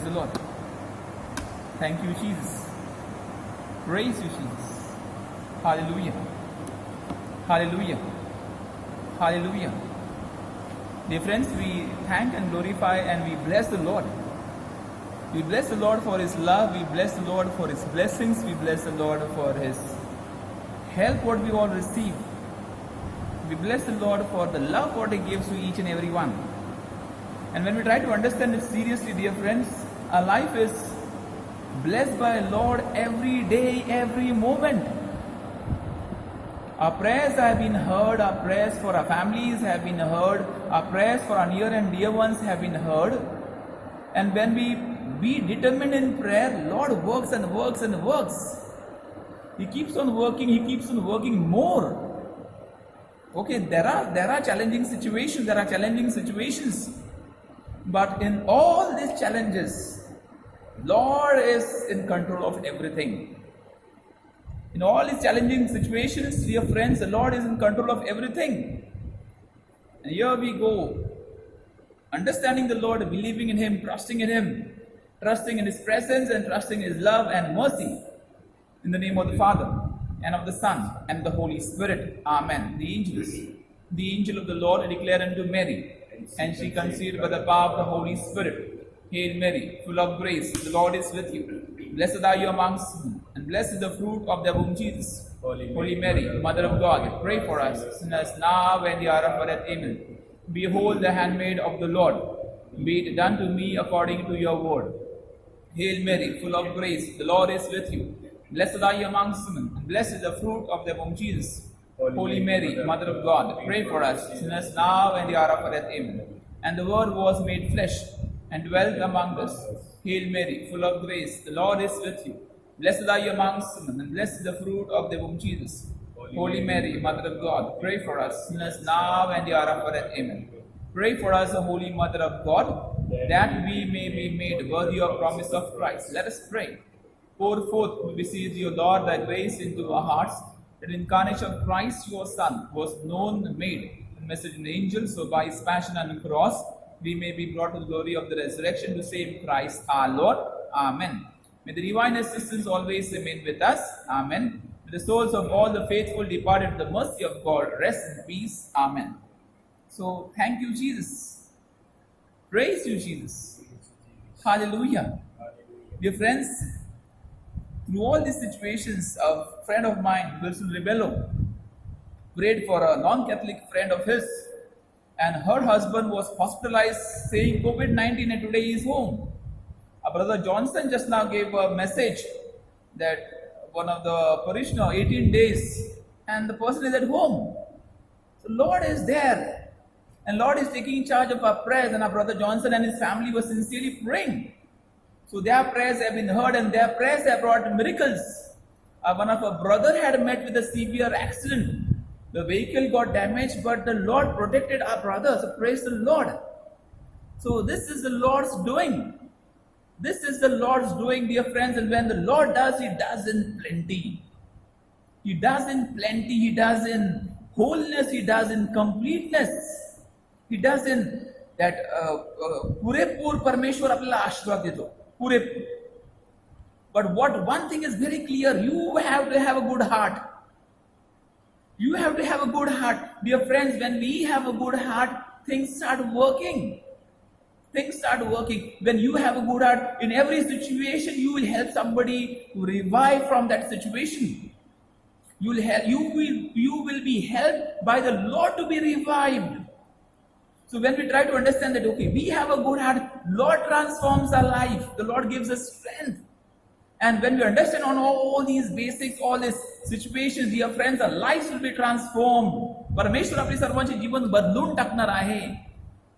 the Lord. Thank you, Jesus. Praise you, Jesus. Hallelujah. Hallelujah. Hallelujah. Dear friends, we thank and glorify and we bless the Lord. We bless the Lord for His love. We bless the Lord for His blessings. We bless the Lord for His help, what we all receive. We bless the Lord for the love what He gives to each and every one. And when we try to understand it seriously, dear friends, our life is blessed by the Lord every day, every moment. Our prayers have been heard, our prayers for our families have been heard, our prayers for our near and dear ones have been heard. And when we be determined in prayer, Lord works and works and works. He keeps on working more. Okay, there are challenging situations, but in all these challenges, Lord is in control of everything. In all these challenging situations, dear friends, the Lord is in control of everything. And here we go, understanding the Lord, believing in Him, trusting in Him, trusting in His presence and trusting in His love and mercy. In the name of the Father, and of the Son, and the Holy Spirit. Amen. The angel of the Lord declared unto Mary, and she conceived by the power of the Holy Spirit. Hail Mary, full of grace, the Lord is with you. Blessed are you amongst women, and blessed is the fruit of thy womb, Jesus. Holy Mary, Mother of God, pray for us sinners now and the hour of our death. Amen. Behold the handmaid of the Lord, be it done to me according to your word. Hail Mary, full of grace, the Lord is with you. Blessed are you amongst women, and blessed is the fruit of thy womb, Jesus. Holy Mary, Mother of God, pray for us sinners now and the hour of our death. Amen. And the Word was made flesh and dwelt among us. Hail Mary, full of grace, the Lord is with you. Blessed are you amongst women, and blessed is the fruit of the womb, Jesus. Holy Mary, Mother of God, pray for us sinners now and the hour of our death. Amen. Pray for us, the Holy Mother of God, that we may be made worthy of promise of Christ. Let us pray. Pour forth, we beseech you, Lord, thy grace into our hearts, that the incarnation of Christ, your Son, was known and made in message in angels, so by his passion and cross, we may be brought to the glory of the resurrection to save Christ our Lord. Amen. May the divine assistance always remain with us. Amen. May the souls of all the faithful departed to the mercy of God rest in peace. Amen. So, thank you, Jesus. Praise you, Jesus. Hallelujah. Dear friends, through all these situations, a friend of mine, Wilson Rebello, prayed for a non-Catholic friend of his, and her husband was hospitalized saying COVID-19 and today he is home. Our brother Johnson just now gave a message that one of the parishioner 18 days and the person is at home. So Lord is there and Lord is taking charge of our prayers, and our brother Johnson and his family were sincerely praying. So their prayers have been heard and their prayers have brought miracles. One of our brother had met with a severe accident. The vehicle got damaged, but the Lord protected our brother. So praise the Lord. So this is the Lord's doing. This is the Lord's doing, dear friends. And when the Lord does, He does in plenty. He does in plenty. He does in wholeness. He does in completeness. He does in that पुरेपूर परमेश्वर आपल्याला आशीर्वाद देतो. पुरेपूर. But what one thing is very clear, you have to have a good heart. You have to have a good heart. Dear friends, when we have a good heart, things start working. Things start working. When you have a good heart, in every situation, you will help somebody to revive from that situation. You will be helped by the Lord to be revived. So when we try to understand that, okay, we have a good heart, Lord transforms our life. The Lord gives us strength. And when we understand on all these basics, all these situations, dear friends, our lives will be transformed. परमेश्वर आपले सर्वांचे जीवन बदलून टाकणार आहे.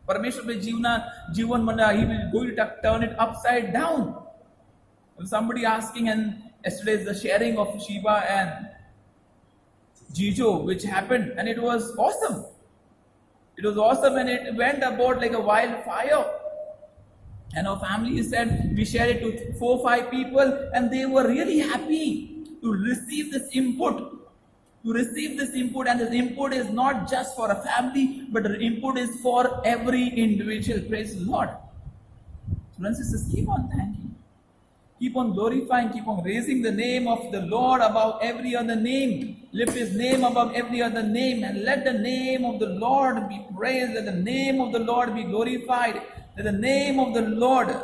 परमेश्वर आपले जीवन म्हणणार, He will going to turn it upside down. Somebody asking, and yesterday is the sharing of Shiva and Jijo, which happened, and it was awesome. It was awesome, and it went about like a wildfire. And our family said, we shared it to 4 or 5 people, and they were really happy to receive this input. And this input is not just for a family, but the input is for every individual. Praise the Lord. Brothers and sisters, keep on thanking. Keep on glorifying, keep on raising the name of the Lord above every other name. Lift His name above every other name, and let the name of the Lord be praised, let the name of the Lord be glorified, let the name of the Lord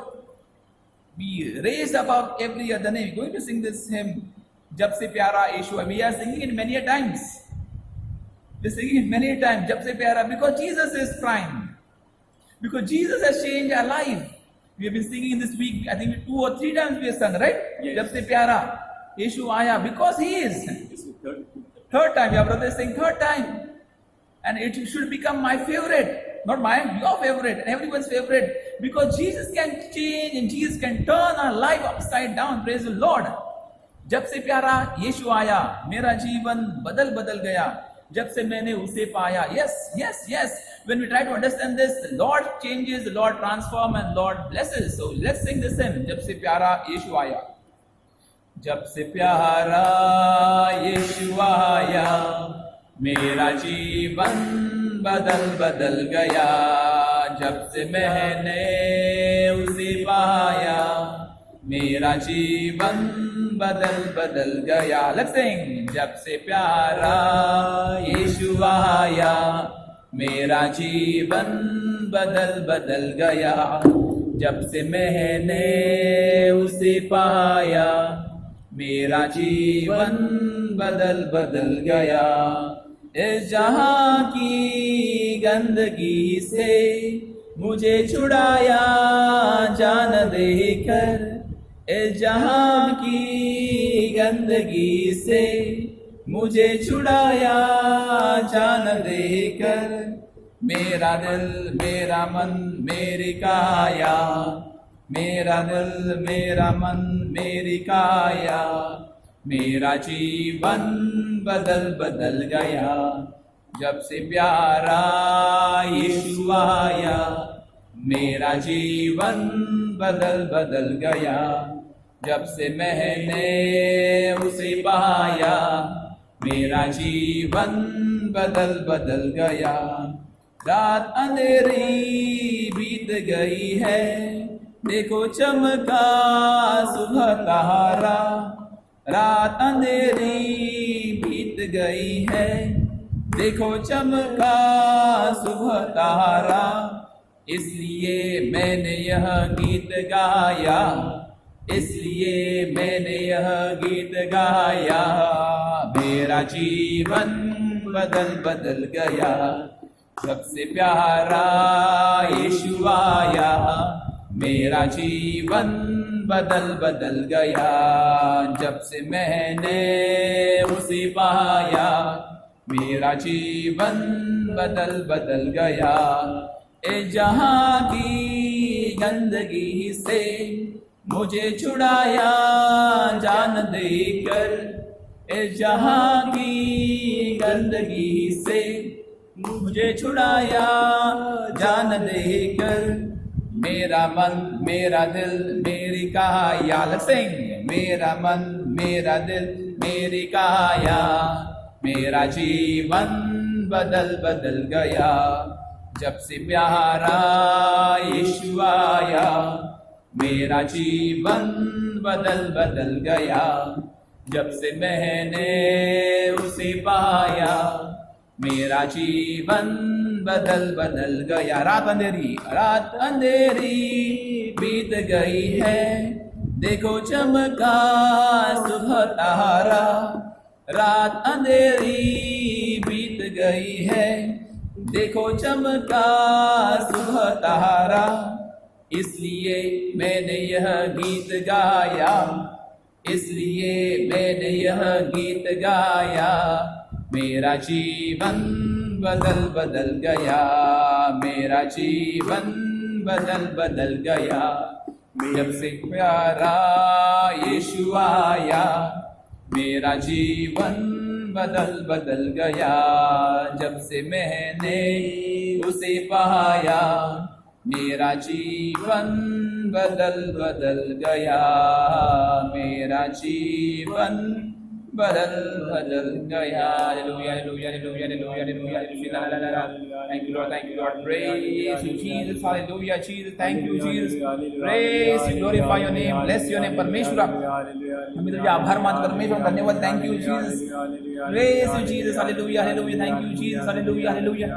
be raised above every other name. We're going to sing this hymn, Jab Se Pyara Yeshu. We are singing it many a times. We're singing it many a times, Jab Se Pyara, because Jesus is prime. Because Jesus has changed our life. We have been singing in this week, I think 2 or 3 times we have sung, right? Yes. Jab Se Pyara Yeshu Aya, because He is. Third time, your brother is saying third time. And it should become my favorite. Not mine, your favorite, and everyone's favorite. Because Jesus can change and Jesus can turn our life upside down. Praise the Lord. जब से प्यारा यीशु आया, मेरा जीवन बदल बदल गया. जब से मैंने उसे पाया. Yes, yes, yes. When we try to understand this, the Lord changes, the Lord transforms, and Lord blesses. So let's sing this hymn. जब से प्यारा यीशु आया. जब से प्यारा यीशु आया, मेरा जीवन बदल बदल गया. जब से मैंने उसे पाया, मेरा जीवन बदल बदल गया. Let's sing. जब से प्यारा यीशु आया, मेरा जीवन बदल बदल गया. जब से मैंने उसे पाया, मेरा जीवन बदल बदल गया. इस जहां की गंदगी से मुझे छुड़ाया जान देकर. इस जहां की गंदगी से मुझे छुड़ाया जान देकर. मेरा दिल, मेरा मन, मेरी काया. मेरा दिल, मेरा मन, मेरी काया. मेरा जीवन बदल बदल गया. जब से प्यारा यीशु आया, मेरा जीवन बदल बदल गया. जब से मैंने उसे पाया, मेरा जीवन बदल बदल गया. रात अंधेरी बीत गई है, देखो चमका सुबह तारा. रात अंधेरी बीत गई है, देखो चमका सुबह तारा. इसलिए मैंने यह गीत गाया, इसलिए मैंने यह गीत गाया. मेरा जीवन बदल बदल गया. सबसे प्यारा यीशु आया, मेरा जीवन बदल बदल गया. जब से मैंने उसे पाया, मेरा जीवन बदल बदल गया. ए जहां की गंदगी से मुझे छुड़ाया जान देकर. ए जहां की गंदगी से मुझे छुड़ाया जान देकर. मेरा मन, मेरा दिल, मेरी काया. Let's sing. मेरा मन, मेरा दिल, मेरी काया. मेरा जीवन बदल बदल गया. जब से प्यारा यीशु आया, मेरा जीवन बदल बदल गया. जब से मैंने उसे पाया, मेरा जीवन बदल बदल गया. रात अंधेरी बीत गई है, देखो चमका सुबह तारा. रात अंधेरी बीत गई है, देखो चमका सुबह तारा. इसलिए मैंने यह गीत गाया, इसलिए मैंने यह गीत गाया. मेरा जीवन बदल बदल गया. मेरा जीवन बदल बदल गया. जब से प्यारा यीशु आया, मेरा जीवन बदल बदल गया. जब से मैंने उसे पाया, मेरा जीवन बदल बदल गया. मेरा जीवन badal badal gaya. Hallelujah, hallelujah, hallelujah, hallelujah, hallelujah, hallelujah, la, la, la, la. Thank you, Lord, thank you, Lord. Praise you, Jesus. Hallelujah, Jesus. Thank you, Jesus. Praise you, glorify your name, bless your name, Parmeshwara. आम्ही तुझे आभार मान परमेश्वर धन्यवाद. Thank you, Jesus. Praise you, Jesus. Hallelujah, hallelujah. Thank you, Jesus. Hallelujah, hallelujah.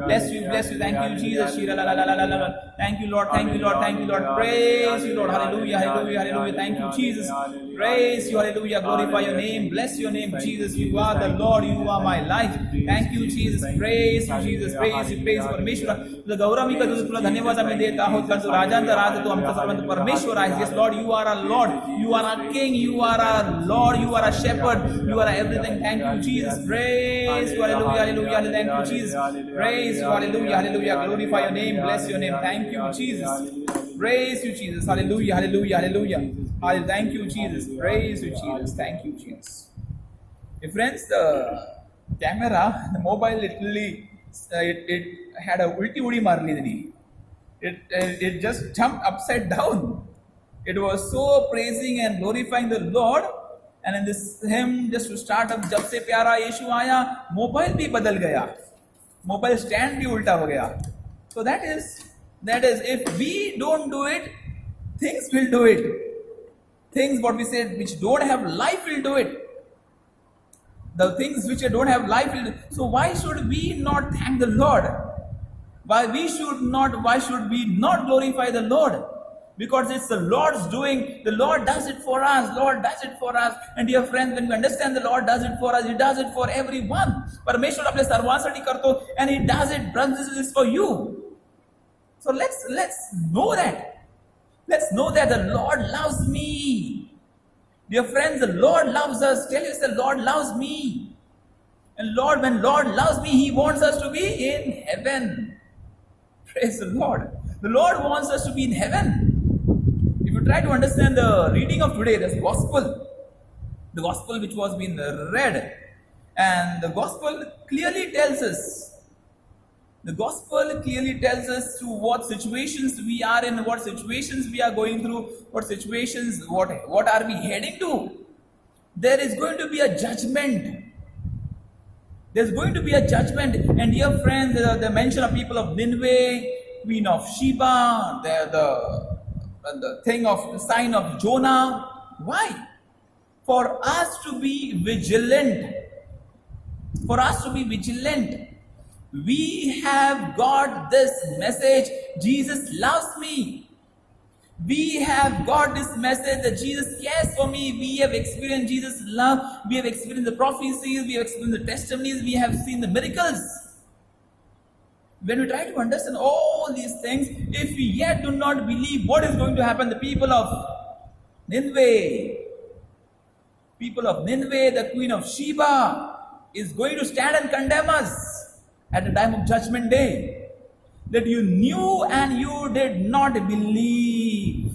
Bless you, bless you. Thank you, Jesus. Shira la la la la la la. Thank you, Lord. Thank you, Lord. Thank you, Lord. Praise you, Lord. Hallelujah, hallelujah, hallelujah. Thank you, Jesus. Praise you, hallelujah. Glorify your name. Bless your name, Jesus. You are the Lord. You are my life. Thank you, Jesus. Praise you, Jesus. Praise you, praise परमेश्वर. तुझं गौरव मी करतो, तुला धन्यवाद आम्ही देत आहोत, कारण तू राजांचा राजा, तू आमचा सर्वांचा परमेश्वर आहेस. Yes, Lord, you are our Lord. You are our King. You are our Lord. You are our Shepherd. You are everything. Thank you, Jesus. Praise you, hallelujah, hallelujah. Thank you, Jesus. Praise you, hallelujah, hallelujah. Glorify your name. Bless your name. Thank you, Jesus. Praise you, Jesus. Hallelujah, hallelujah, hallelujah. Hallelujah. Thank you, Jesus. Praise you, Jesus. Thank you, Jesus. Friends, the camera, the mobile, literally, it had a ulti udi marli thani. It just jumped upside down. It was so praising and glorifying the Lord. And in this hymn, just to start up, जब से प्यारा यीशु आया, mobile भी बदल गया, mobile stand भी उल्टा हो गया. So that is if we don't do it, things will do it. Things what we said which don't have life will do it. The things which don't have life will do. So why should we not thank the Lord? Why should we not glorify the Lord? Because it's the Lord's doing. The Lord does it for us. Lord does it for us. And dear friends, when we understand the Lord does it for us, He does it for everyone. परमेश्वर आपल्या सर्वांसाठी करतो, and He does it, brothers and sisters, for you. So let's know that. Let's know that the Lord loves me. Dear friends, the Lord loves us. Tell us, the Lord loves me. And Lord, when Lord loves me, He wants us to be in heaven. Praise the Lord. The Lord wants us to be in heaven. If you try to understand the reading of today, the gospel which was being read, and the gospel clearly tells us to what situations we are in, what situations we are going through, what situations, what are we heading to. There is going to be a judgment. There's going to be a judgment. And dear friends, the mention of people of Nineveh, Queen of Sheba, the thing of the sign of Jonah. Why? For us to be vigilant. For us to be vigilant. We have got this message, Jesus loves me. We have got this message that Jesus cares for me. We have experienced Jesus' love. We have experienced the prophecies. We have experienced the testimonies. We have seen the miracles. When we try to understand all these things, if we yet do not believe what is going to happen, the people of Nineveh, the Queen of Sheba, is going to stand and condemn us at the time of judgment day, that you knew and you did not believe.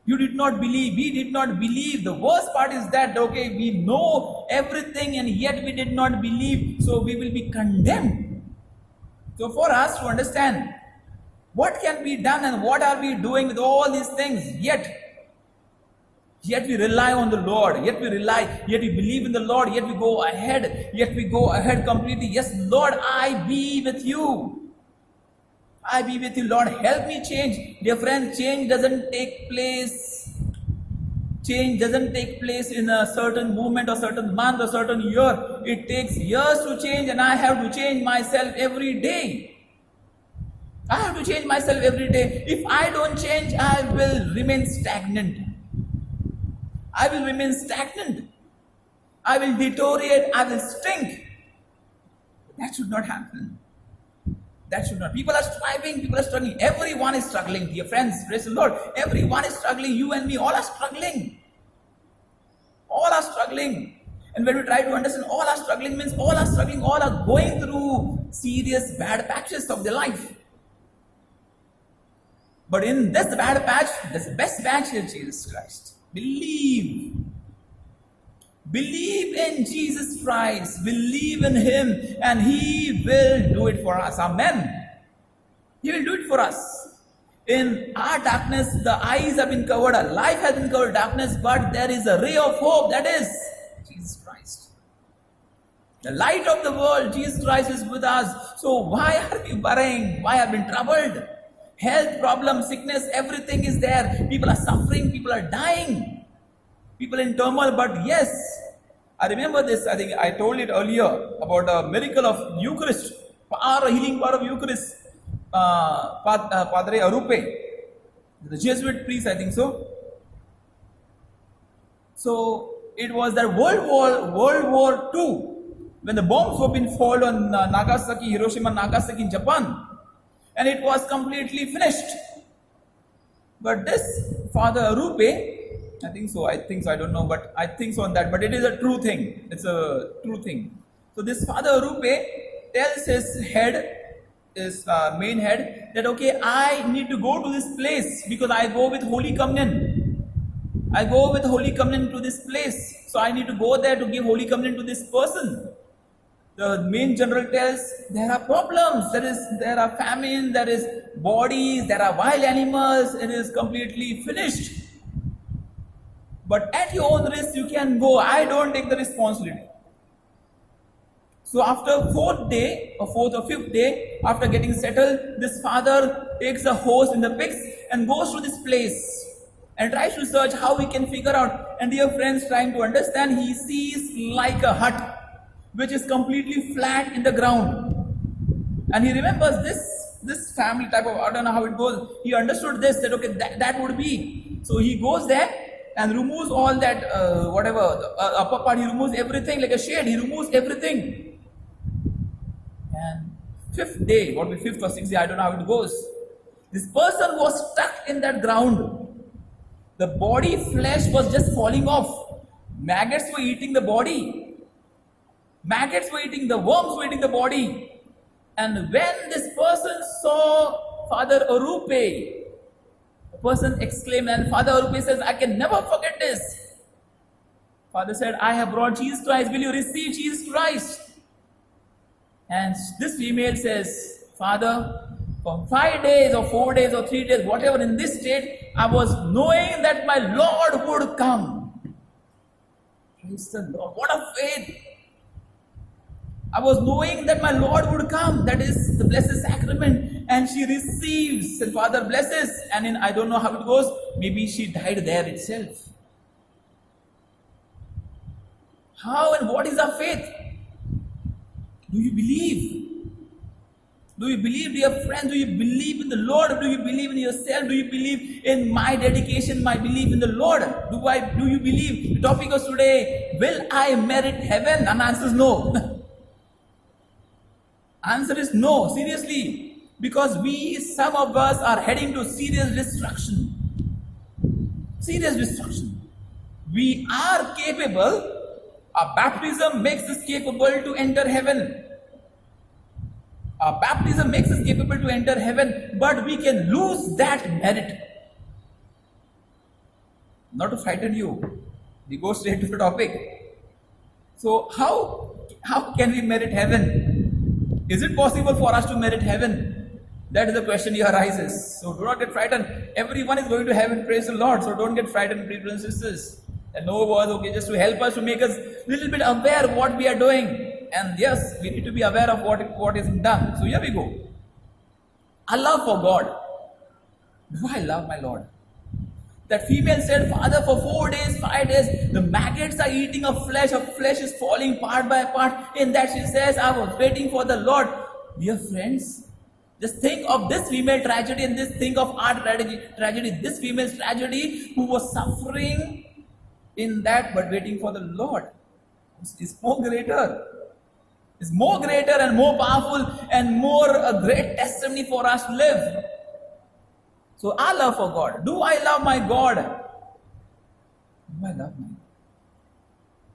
You did not believe. We did not believe. The worst part is that, okay, we know everything and yet we did not believe, so we will be condemned. So for us to understand what can be done and what are we doing with all these things, yet we rely on the Lord, yet we believe in the Lord, yet we go ahead completely. Yes, Lord, I be with you. Lord, help me change. Dear friends, change doesn't take place in a certain moment or certain month or certain year. It takes years to change, and I have to change myself every day. If I don't change, I will remain stagnant. I will deteriorate. I will stink. That should not happen. People are striving. People are struggling. Everyone is struggling. Dear friends, praise the Lord. Everyone is struggling. You and me, all are struggling. And when we try to understand, all are struggling means all are struggling. All are going through serious bad patches of their life. But in this bad patch, this best patch is Jesus Christ. Believe in Jesus Christ. Believe in Him, and He will do it for us. Amen. He will do it for us. In our darkness, the eyes have been covered, our life has been covered darkness, but there is a ray of hope, that is Jesus Jesus Christ. The light of the world, Jesus Christ is with us. So why are we worrying? Why are we troubled? Health problems, sickness, everything is there. People are suffering, people are dying, people in turmoil. But yes, I remember this. I think I told it earlier about a miracle of Eucharist, healing power of Eucharist. Padre Arupe, the Jesuit priest, I think so. So it was that World War II, when the bombs were being fallen on Nagasaki, Hiroshima, Nagasaki in Japan, and it was completely finished. But this Father Arupe, I think so, I don't know, but I think so on that, but it is a true thing. It's a true thing. So this Father Arupe tells his main head, that okay, I need to go to this place because I go with Holy Communion. I go with Holy Communion to this place. So I need to go there to give Holy Communion to this person. The main general tells, there are problems, there are famine, there is bodies, there are wild animals, it is completely finished. But at your own risk you can go, I don't take the responsibility. So after fourth or fifth day, after getting settled, this father takes a hose in the pigs and goes to this place and tries to search how he can figure out. And dear friends, trying to understand, he sees like a hut which is completely flat in the ground. And he remembers this family type of, I don't know how it goes. He understood this, that okay, that would be. So he goes there and removes all that, the upper part, he removes everything like a shade, he removes everything. And fifth day, what will be fifth or sixth day, I don't know how it goes. This person was stuck in that ground. The body flesh was just falling off. Maggots were eating the body. Maggots were eating, the worms were eating the body. And when this person saw Father Arupe, the person exclaimed, and Father Arupe says, I can never forget this. Father said, I have brought Jesus Christ. Will you receive Jesus Christ? And this female says, Father, for 5 days or 4 days or 3 days, whatever, in this state, I was knowing that my Lord would come. Praise the Lord. What a faith. I was knowing that my Lord would come. That is the Blessed Sacrament. And she receives, and Father blesses. And I don't know how it goes. Maybe she died there itself. How and what is our faith? Do you believe? Do you believe, dear friend? Do you believe in the Lord? Or do you believe in yourself? Do you believe in my dedication, my belief in the Lord? Do you believe? The topic of today, will I merit heaven? And answer is no. Answer is no, seriously. Because some of us are heading to serious destruction. Serious destruction. We are capable, our baptism makes us capable to enter heaven. Our baptism makes us capable to enter heaven, but we can lose that merit. Not to frighten you, we go straight to the topic. So how can we merit heaven? Is it possible for us to merit heaven? That is the question here arises. So do not get frightened. Everyone is going to heaven, praise the Lord. So don't get frightened, brothers and sisters. And no words, okay, just to help us, to make us a little bit aware of what we are doing. And yes, we need to be aware of what is done. So here we go. A love for God. Do I love my Lord? That female said, Father, for 4 days, 5 days, the maggots are eating of flesh is falling part by part. In that she says, I was waiting for the Lord. Dear friends, just think of this female tragedy and think of our tragedy. This female's tragedy who was suffering in that but waiting for the Lord. It's more greater. It's more greater and more powerful and more a great testimony for us to live. So our love for God. Do I love my God? Do I love my God?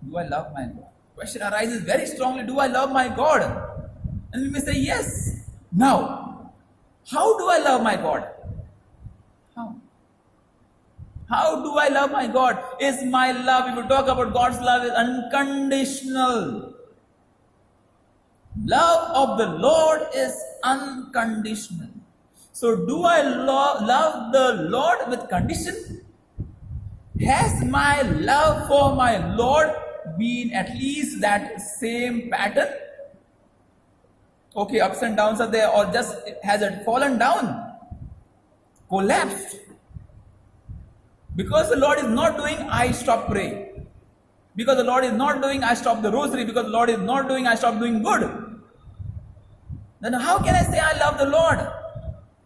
Do I love my God? Question arises very strongly. Do I love my God? And we may say yes. Now, how do I love my God? How? How do I love my God? Is my love, if you talk about God's love, is unconditional. Love of the Lord is unconditional. So do I love the Lord with condition? Has my love for my Lord be in at least that same pattern? Okay, ups and downs are there, or just has it fallen down, collapsed? Because the Lord is not doing, I stop praying. Because the Lord is not doing, I stop the rosary. Because the Lord is not doing, I stop doing good. Then how can I say I love the Lord?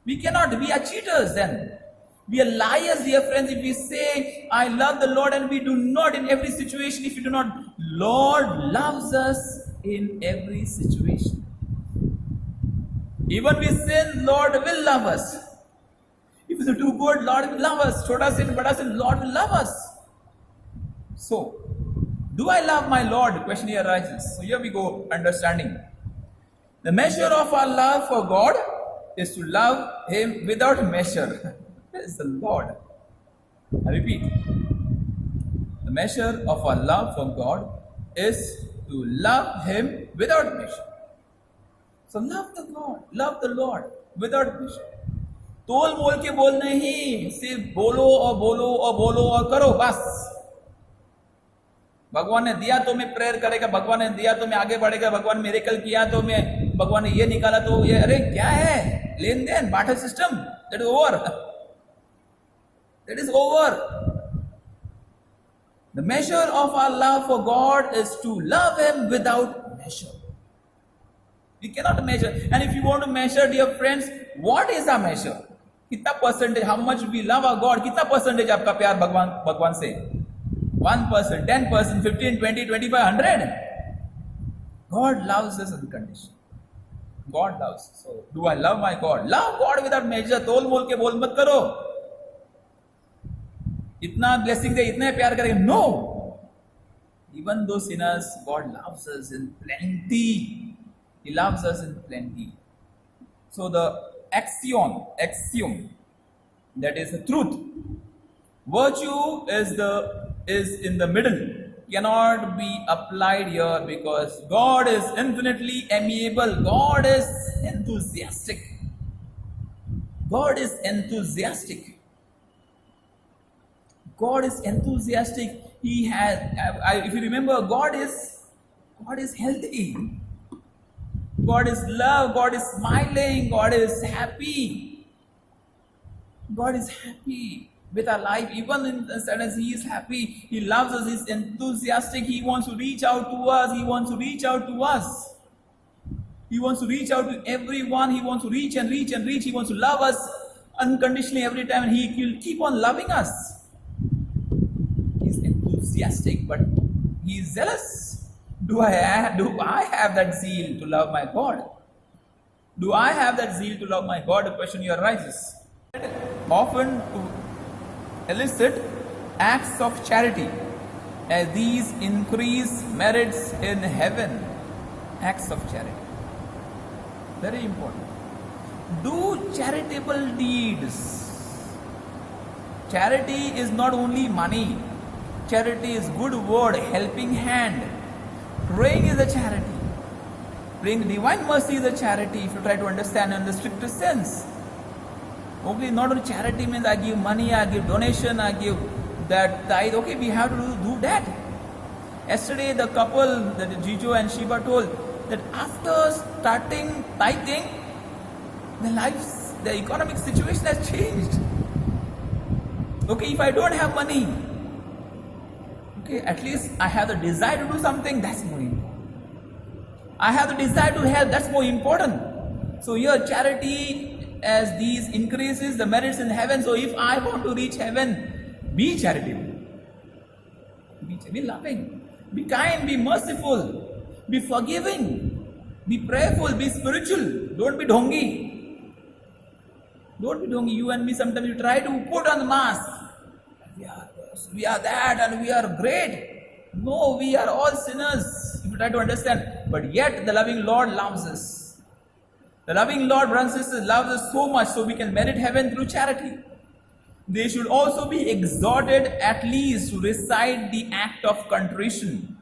We cannot. We are cheaters then. We are liars, dear friends, if we say, I love the Lord, and we do not in every situation. If we do not, Lord loves us in every situation. Even we sin, Lord will love us. If we do good, Lord will love us. Chota sin, bada sin, Lord will love us. So, do I love my Lord? The question here arises. So here we go, understanding. The measure of our love for God is to love Him without measure. Praise the Lord. I repeat. The measure of our love for God is to love Him without measure. So love the God, love the Lord without measure. तोल मोल के बोल नहीं, सिर्फ बोलो और बोलो और बोलो और करो बस. भगवान ने दिया तो मैं प्रेयर करेगा, भगवान ने दिया तो मैं आगे बढ़ेगा, भगवान ने मिरेकल किया तो मैं, भगवान ने ये निकाला तो ये, अरे क्या है लेन देन barter system, that is over, that is over. The measure of our love for God is to love Him without measure. We cannot measure. And if you want to measure, dear friends, what is our measure? कितना percentage, how much we love our God, कितना percentage आपका प्यार भगवान से? 1%, 10%, 15, 20, 25, 100. God loves us unconditionally. God loves us. So, do I love my God? Love God without measure. तोल मोल के बोल मत करो. इतना blessing दे, इतने प्यार करेंगे. No. Even though sinners, God loves us in plenty. He loves us in plenty. So the axiom, that is the truth. Virtue is in the middle. Cannot be applied here because God is infinitely amiable. God is enthusiastic. God is enthusiastic. God is enthusiastic. He has, if you remember, God is healthy. God is love. God is smiling. God is happy. God is happy with our life. Even in sadness, He is happy. He loves us. He is enthusiastic. He wants to reach out to us. He wants to reach out to us. He wants to reach out to everyone. He wants to reach and reach and reach. He wants to love us unconditionally every time. And He will keep on loving us. He is enthusiastic, but He is zealous. Do I have that zeal to love my God? Do I have that zeal to love my God? The question here arises. Often to elicit acts of charity, as these increase merits in heaven. Acts of charity. Very important. Do charitable deeds. Charity is not only money. Charity is good word, helping hand. Praying is a charity. Praying divine mercy is a charity, if you try to understand in the strictest sense. Okay, not only charity means I give money, I give donation, I give that tithe. Okay, we have to do that. Yesterday, the couple, that Jijo and Shiva told that after starting tithing, the economic situation has changed. Okay, if I don't have money, okay, at least I have the desire to do something, that's more important. I have the desire to help, that's more important. So here charity, as these increases the merits in heaven. So if I want to reach heaven, be charitable. Be loving. Be kind, be merciful. Be forgiving. Be prayerful, be spiritual. Don't be dhongi. Don't be dhongi. You and me sometimes you try to put on the mask. We are that and we are great. No, we are all sinners, if you try to understand. But yet the loving Lord loves us. The loving Lord, brothers and sisters, loves us so much so we can merit heaven through charity. They should also be exhorted at least to recite the act of contrition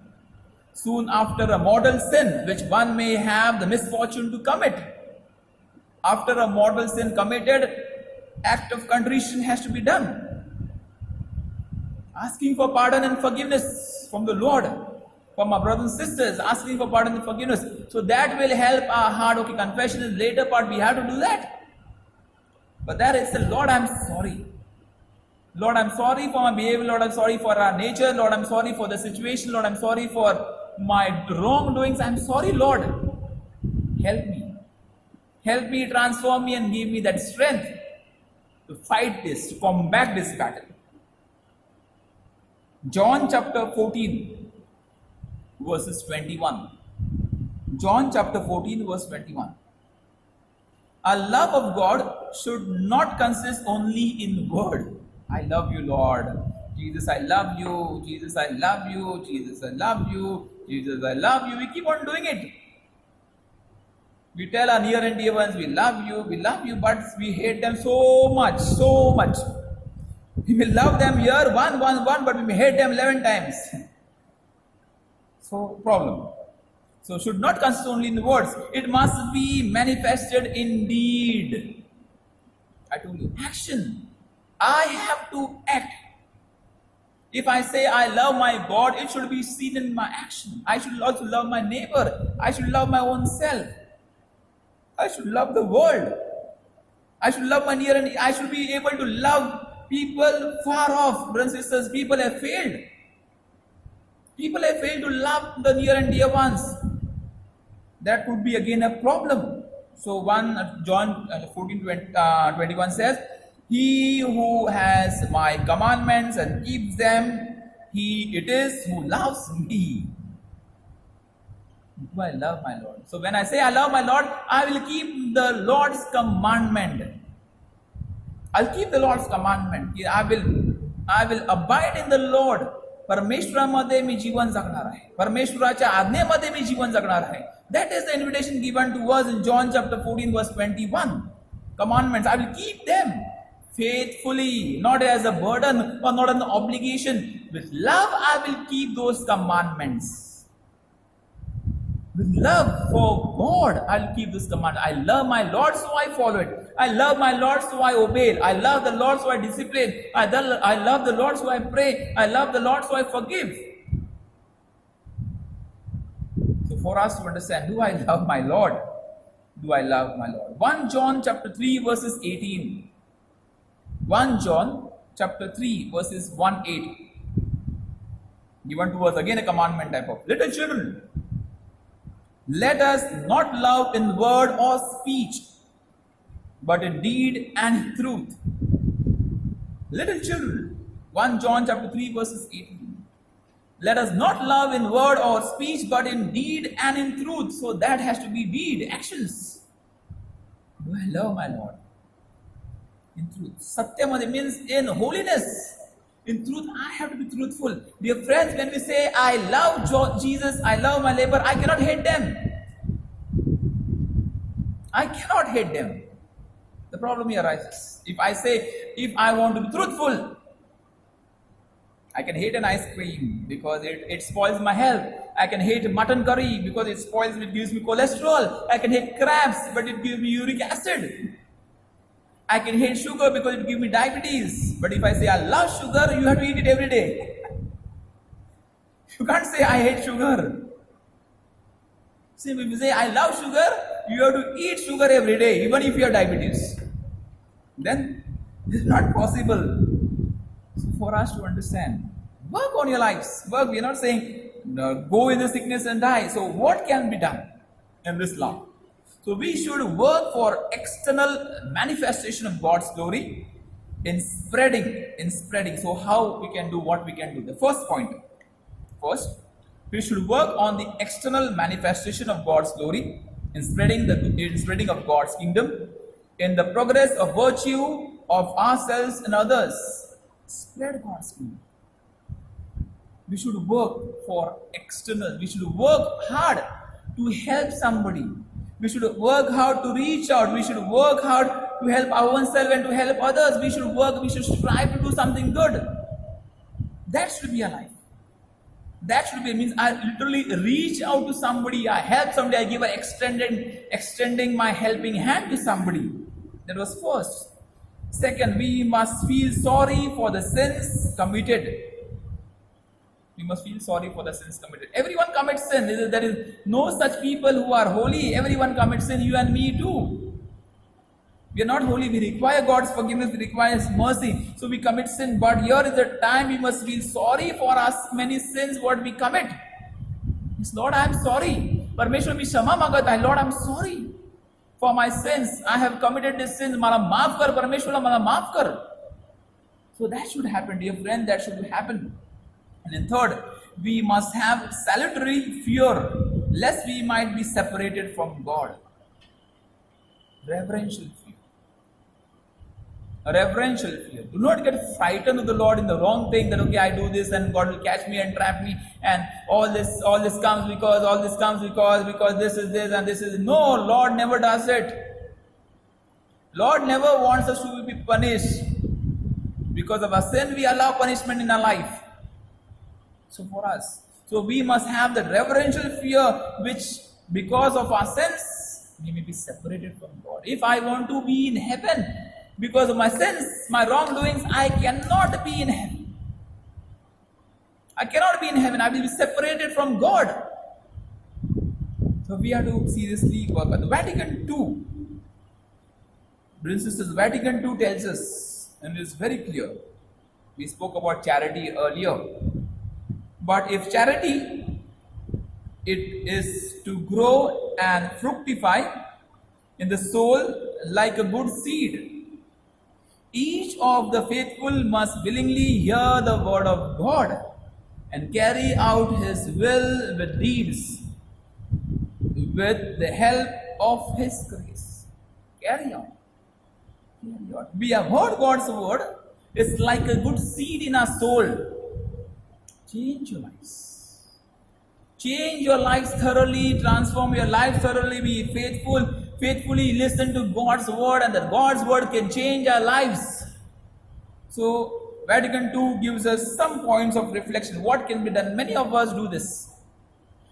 soon after a mortal sin which one may have the misfortune to commit. After a mortal sin committed, act of contrition has to be done. Asking for pardon and forgiveness from the Lord. for my brothers and sisters, asking for pardon and forgiveness. So that will help our heart. Okay, confession is later part, we have to do that. But there is the Lord, I'm sorry. Lord, I'm sorry for my behavior. Lord, I'm sorry for our nature. Lord, I'm sorry for the situation. Lord, I'm sorry for my wrongdoings. I'm sorry, Lord. Help me. Help me, transform me, and give me that strength to fight this, to combat this battle. John chapter 14, verses 21. John chapter 14, verse 21. Our love of God should not consist only in word. I love you, Lord. Jesus, I love you. Jesus, I love you. Jesus, I love you. Jesus, I love you. We keep on doing it. We tell our near and dear ones, we love you, but we hate them so much, so much. We may love them here, one, but we may hate them 11 times. So, problem. So, should not consist only in words. It must be manifested in deed. I told you, action. I have to act. If I say I love my God, it should be seen in my action. I should also love my neighbor. I should love my own self. I should love the world. I should love my near and I should be able to love people far off. Brothers and sisters, people have failed. People have failed to love the near and dear ones. That could be again a problem. So John 14:21 says, he who has my commandments and keeps them, he it is who loves me. Do I love my Lord? So when I say I love my Lord, I will keep the Lord's commandment. I'll keep the Lord's commandment. I will abide in the Lord. परमेश्वरामध्ये मी जीवन जगणार आहे. परमेश्वराच्या आज्ञेमध्ये मी जीवन जगणार आहे. That is the invitation given to us in John chapter 14 verse 21. Commandments, I will keep them faithfully, not as a burden or not an obligation. With love, I will keep those commandments. With love for God, I'll keep this command. I love my Lord, so I follow it. I love my Lord, so I obey it. I love the Lord, so I discipline. I love the Lord, so I pray. I love the Lord, so I forgive. So for us to understand, do I love my Lord? Do I love my Lord? 1 John chapter 3 verses 18. 1 John chapter 3 verses 1-8. Given to us again a commandment type of. Little children, let us not love in word or speech, but in deed and in truth. Little children, 1 John chapter 3 verses 18. Let us not love in word or speech, but in deed and in truth. So that has to be deed, actions. Do I love my Lord? In truth. Satyamadi means in holiness. In truth, I have to be truthful. Dear friends, when we say, I love Jesus, I love my neighbor, I cannot hate them. I cannot hate them. The problem here arises. If I say, if I want to be truthful, I can hate an ice cream because it spoils my health. I can hate mutton curry because it gives me cholesterol. I can hate crabs, but it gives me uric acid. I can hate sugar because it gives me diabetes. But if I say I love sugar, you have to eat it every day. You can't say I hate sugar. See, if you say I love sugar, you have to eat sugar every day, even if you have diabetes. Then this is not possible. So for us to understand, work on your lives. Work. We are not saying go in the sickness and die. So what can be done in this law? So we should work for external manifestation of God's glory in spreading. So how we can do what we can do? The first point. First, we should work on the external manifestation of God's glory in spreading of God's kingdom, in the progress of virtue of ourselves and others. Spread God's kingdom. We should work for external. We should work hard to help somebody. We should work hard to reach out. We should work hard to help our own self and to help others. We should strive to do something good. That should be our life. That should be, means I literally reach out to somebody, I help somebody, I give extending my helping hand to somebody. That was first. Second, we must feel sorry for the sins committed. We must feel sorry for the sins committed. Everyone commits sin. There is no such people who are holy. Everyone commits sin, you and me too. We are not holy. We require God's forgiveness. We require His mercy. So we commit sin. But here is the time we must feel sorry for us many sins what we commit. Yes, Lord, I am sorry. Parmeshwar mi क्षमा मांगता है. Lord, I am sorry for my sins. I have committed this sin. मला माफ कर परमेश्वर, मला माफ कर. So that should happen, dear friend. That should happen. And then third, we must have salutary fear, lest we might be separated from God. Reverential fear. A reverential fear. Do not get frightened of the Lord in the wrong thing that okay, I do this and God will catch me and trap me and all this comes because this is this and this is. No, Lord never does it. Lord never wants us to be punished. Because of our sin, we allow punishment in our life. So for us, so we must have the reverential fear which because of our sins, we may be separated from God. If I want to be in heaven, because of my sins, my wrongdoings, I cannot be in heaven. I cannot be in heaven. I will be separated from God. So we have to seriously work on the Vatican II. Brothers and sisters, Vatican II tells us, and it is very clear. We spoke about charity earlier. But if charity, it is to grow and fructify in the soul like a good seed. Each of the faithful must willingly hear the word of God and carry out His will with deeds with the help of His grace. Carry on. We have heard God's word. It's like a good seed in our soul. Change your lives. Change your lives thoroughly. Transform your life thoroughly. Be faithful. Faithfully listen to God's word, and that God's word can change our lives. So, Vatican II gives us some points of reflection. What can be done? Many of us do this.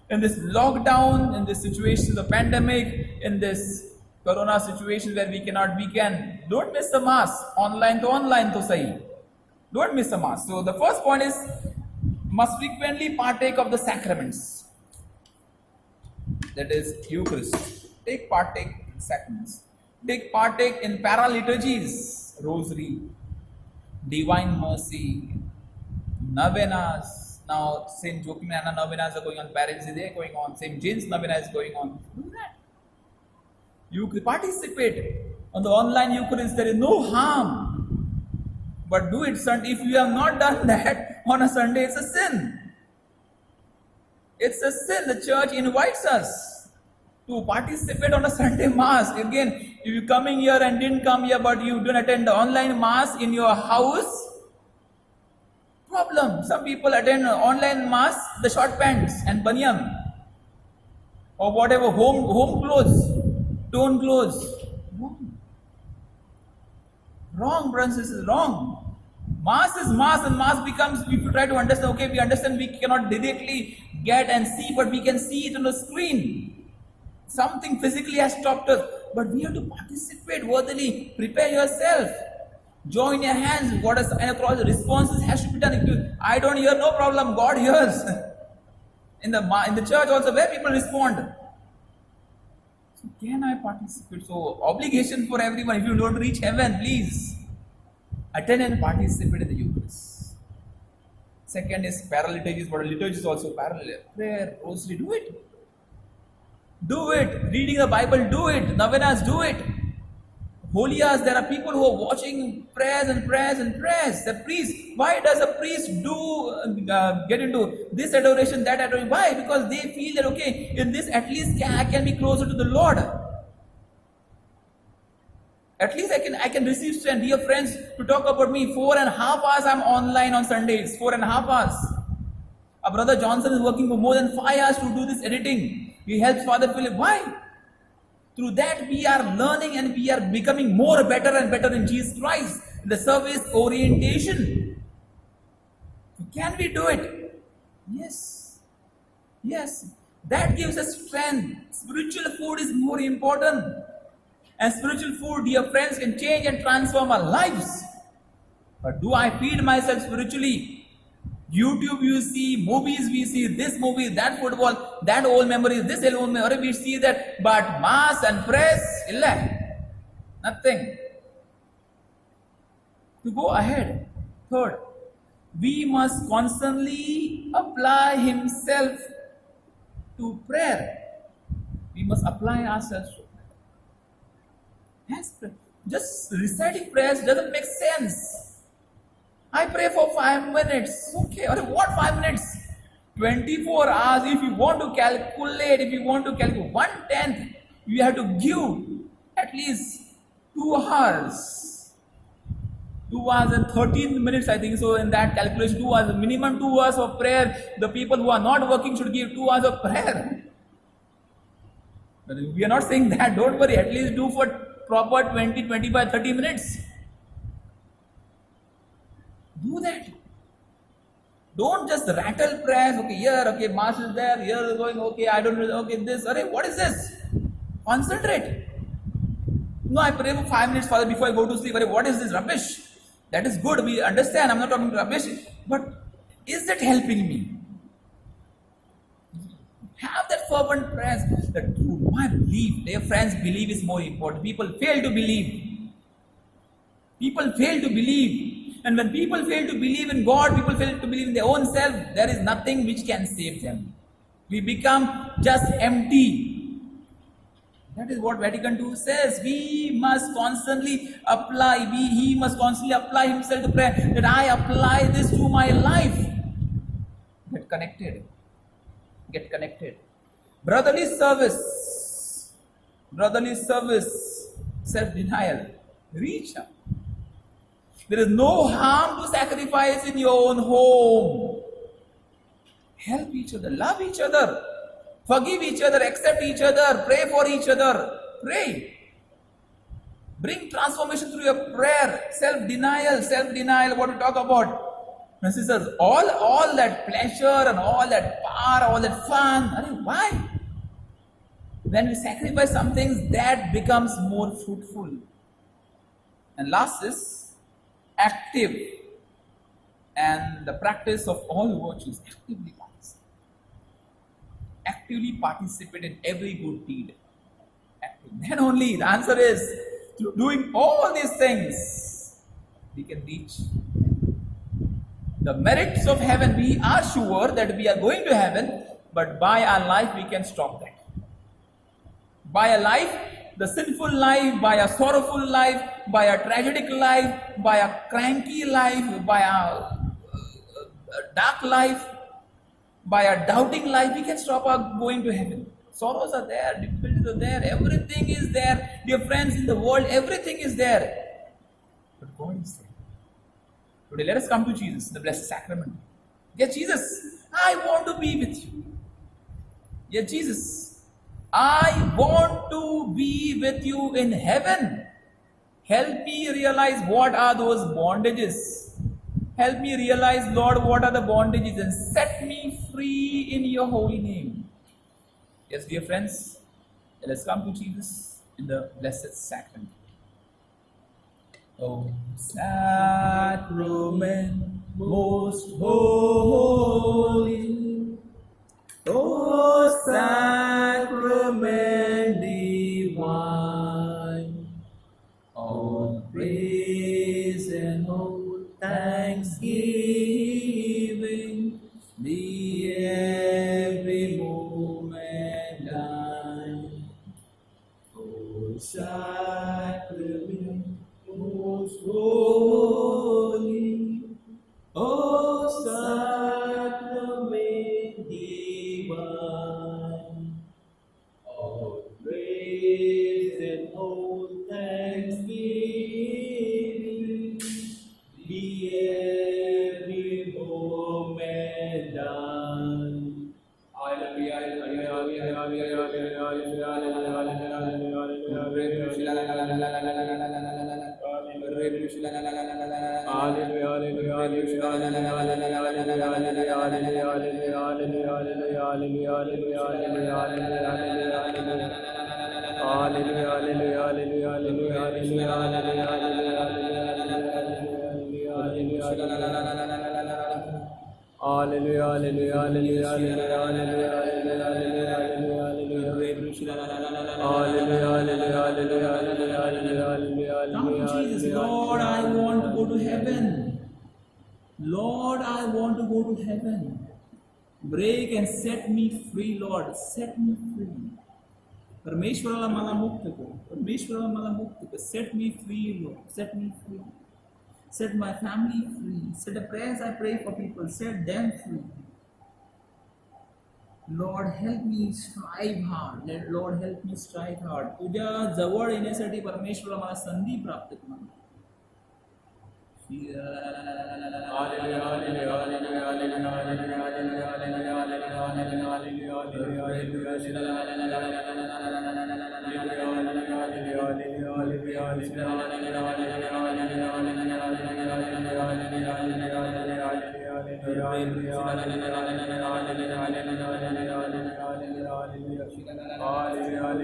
In this lockdown, in this situation, the pandemic, in this corona situation where we can. Don't miss the mass. Online to sahi. Don't miss the mass. So, the first point is, must frequently partake of the sacraments. That is Eucharist. Partake in sacraments. Partake in paraliturgies, Rosary, Divine Mercy, novenas. Now Saint Joachim and Anna novenas are going on. Paris is there going on. Saint James novena is going on. Do that. You participate on the online Eucharist. There is no harm. But do it Sunday. If you have not done that on a Sunday, it's a sin. It's a sin. The church invites us to participate on a Sunday Mass. Again, if you coming here and didn't come here, but you don't attend the online Mass in your house, problem. Some people attend online Mass, the short pants and banyan, or whatever, home clothes, torn clothes. Wrong, brothers and sisters, wrong. Mass is Mass, and Mass becomes, if you try to understand, okay, we understand we cannot directly get and see, but we can see it on the screen. Something physically has stopped us, but we have to participate worthily. Prepare yourself. Join your hands. What a sign across the responses has to be done. If I don't hear, no problem. God hears. In the church also, where people respond. So can I participate? So obligation for everyone. If you don't reach heaven, please attend and participate in the Eucharist. Second is paraliturgies, but liturgy is also parallel. Prayer, rosary, do it. Do it. Reading the Bible, do it. Novenas, do it. Holias, there are people who are watching prayers and prayers and prayers. The priest, why does a priest get into this adoration, that adoration? Why? Because they feel that, okay, in this at least I can be closer to the Lord. At least I can receive strength. Dear friends, to talk about me, 4.5 hours I'm online on Sundays. 4.5 hours. Our brother Johnson is working for more than 5 hours to do this editing. He helps Father Philip. Why? Through that we are learning and we are becoming more better and better in Jesus Christ. The service orientation. Can we do it? Yes. Yes. That gives us strength. Spiritual food is more important. And spiritual food, dear friends, can change and transform our lives. But do I feed myself spiritually? YouTube you see, movies we see, this movie, that football, that old memories, this old memory, we see that, but mass and press, illa, nothing. To go ahead. Third, we must constantly apply himself to prayer. We must apply ourselves to prayer. Yes, just reciting prayers doesn't make sense. I pray for 5 minutes. Okay, or what 5 minutes? 24 hours. If you want to calculate, 1/10, you have to give at least 2 hours. 2 hours and 13 minutes, I think so. In that calculation, 2 hours, minimum 2 hours of prayer. The people who are not working should give 2 hours of prayer. But we are not saying that. Don't worry. At least do for proper 20, 25, 30 minutes. Do that. Don't just rattle prayers. Okay, here, okay, mass is there, here is going, okay, I don't know, okay, this, what is this? Concentrate. No, I pray for 5 minutes, Father, before I go to sleep. What is this rubbish? That is good. We understand. I'm not talking rubbish. But is that helping me? Have that fervent prayers. That my belief, their friends' belief is more important. People fail to believe. People fail to believe. And when people fail to believe in God, people fail to believe in their own self, there is nothing which can save them. We become just empty. That is what Vatican II says. We must constantly apply, he must constantly apply himself to prayer. That I apply this to my life. Get connected. Get connected. Brotherly service, self-denial. Reach out. There is no harm to sacrifice in your own home. Help each other, love each other. Forgive each other, accept each other, pray for each other. Pray. Bring transformation through your prayer. Self-denial, what we talk about. My sisters, all that pleasure and all that power, all that fun, why? When we sacrifice some things, that becomes more fruitful. And last is active. And the practice of all virtues, actively participate in every good deed. Then only the answer is, through doing all these things, we can reach the merits of heaven. We are sure that we are going to heaven, but by our life we can stop that. By a life, the sinful life, by a sorrowful life, by a tragic life, by a cranky life, by a dark life, by a doubting life, we can stop our going to heaven. Sorrows are there, difficulties are there, everything is there. Dear friends, in the world, everything is there. But God is there. Today, let us come to Jesus, the Blessed Sacrament. Yes, Jesus, I want to be with you. Yes, Jesus, I want to be with you in heaven. Help me realize what are those bondages. Help me realize, Lord, what are the bondages, and set me free in your holy name. Yes, dear friends, let us come to Jesus in the Blessed Sacrament. Oh, Sacrament most holy, oh, Sacrament divine, all praise and all thanksgiving, be every moment thine. O Sacrament most holy, O Sacrament divine, all praise and all thanksgiving, be every moment done. Hallelujah, hallelujah, hallelujah, hallelujah, hallelujah, hallelujah, hallelujah, hallelujah. Hallelujah, hallelujah, hallelujah, hallelujah, hallelujah, Come to Jesus, Lord, I want to go to heaven. Lord, I want to go to heaven. Break and set me free, Lord. Set me free. परमेश्वराला मला मुक्त कर. परमेश्वराला मला मुक्त कर. Set me free, Lord. Set me free. Set my family free. Set the prayers I pray for people. Set them free. Lord, help me strive hard. Lord, help me strive hard. तुझ्या जवळ येण्यासाठी परमेश्वराला मला संधी प्राप्त कर.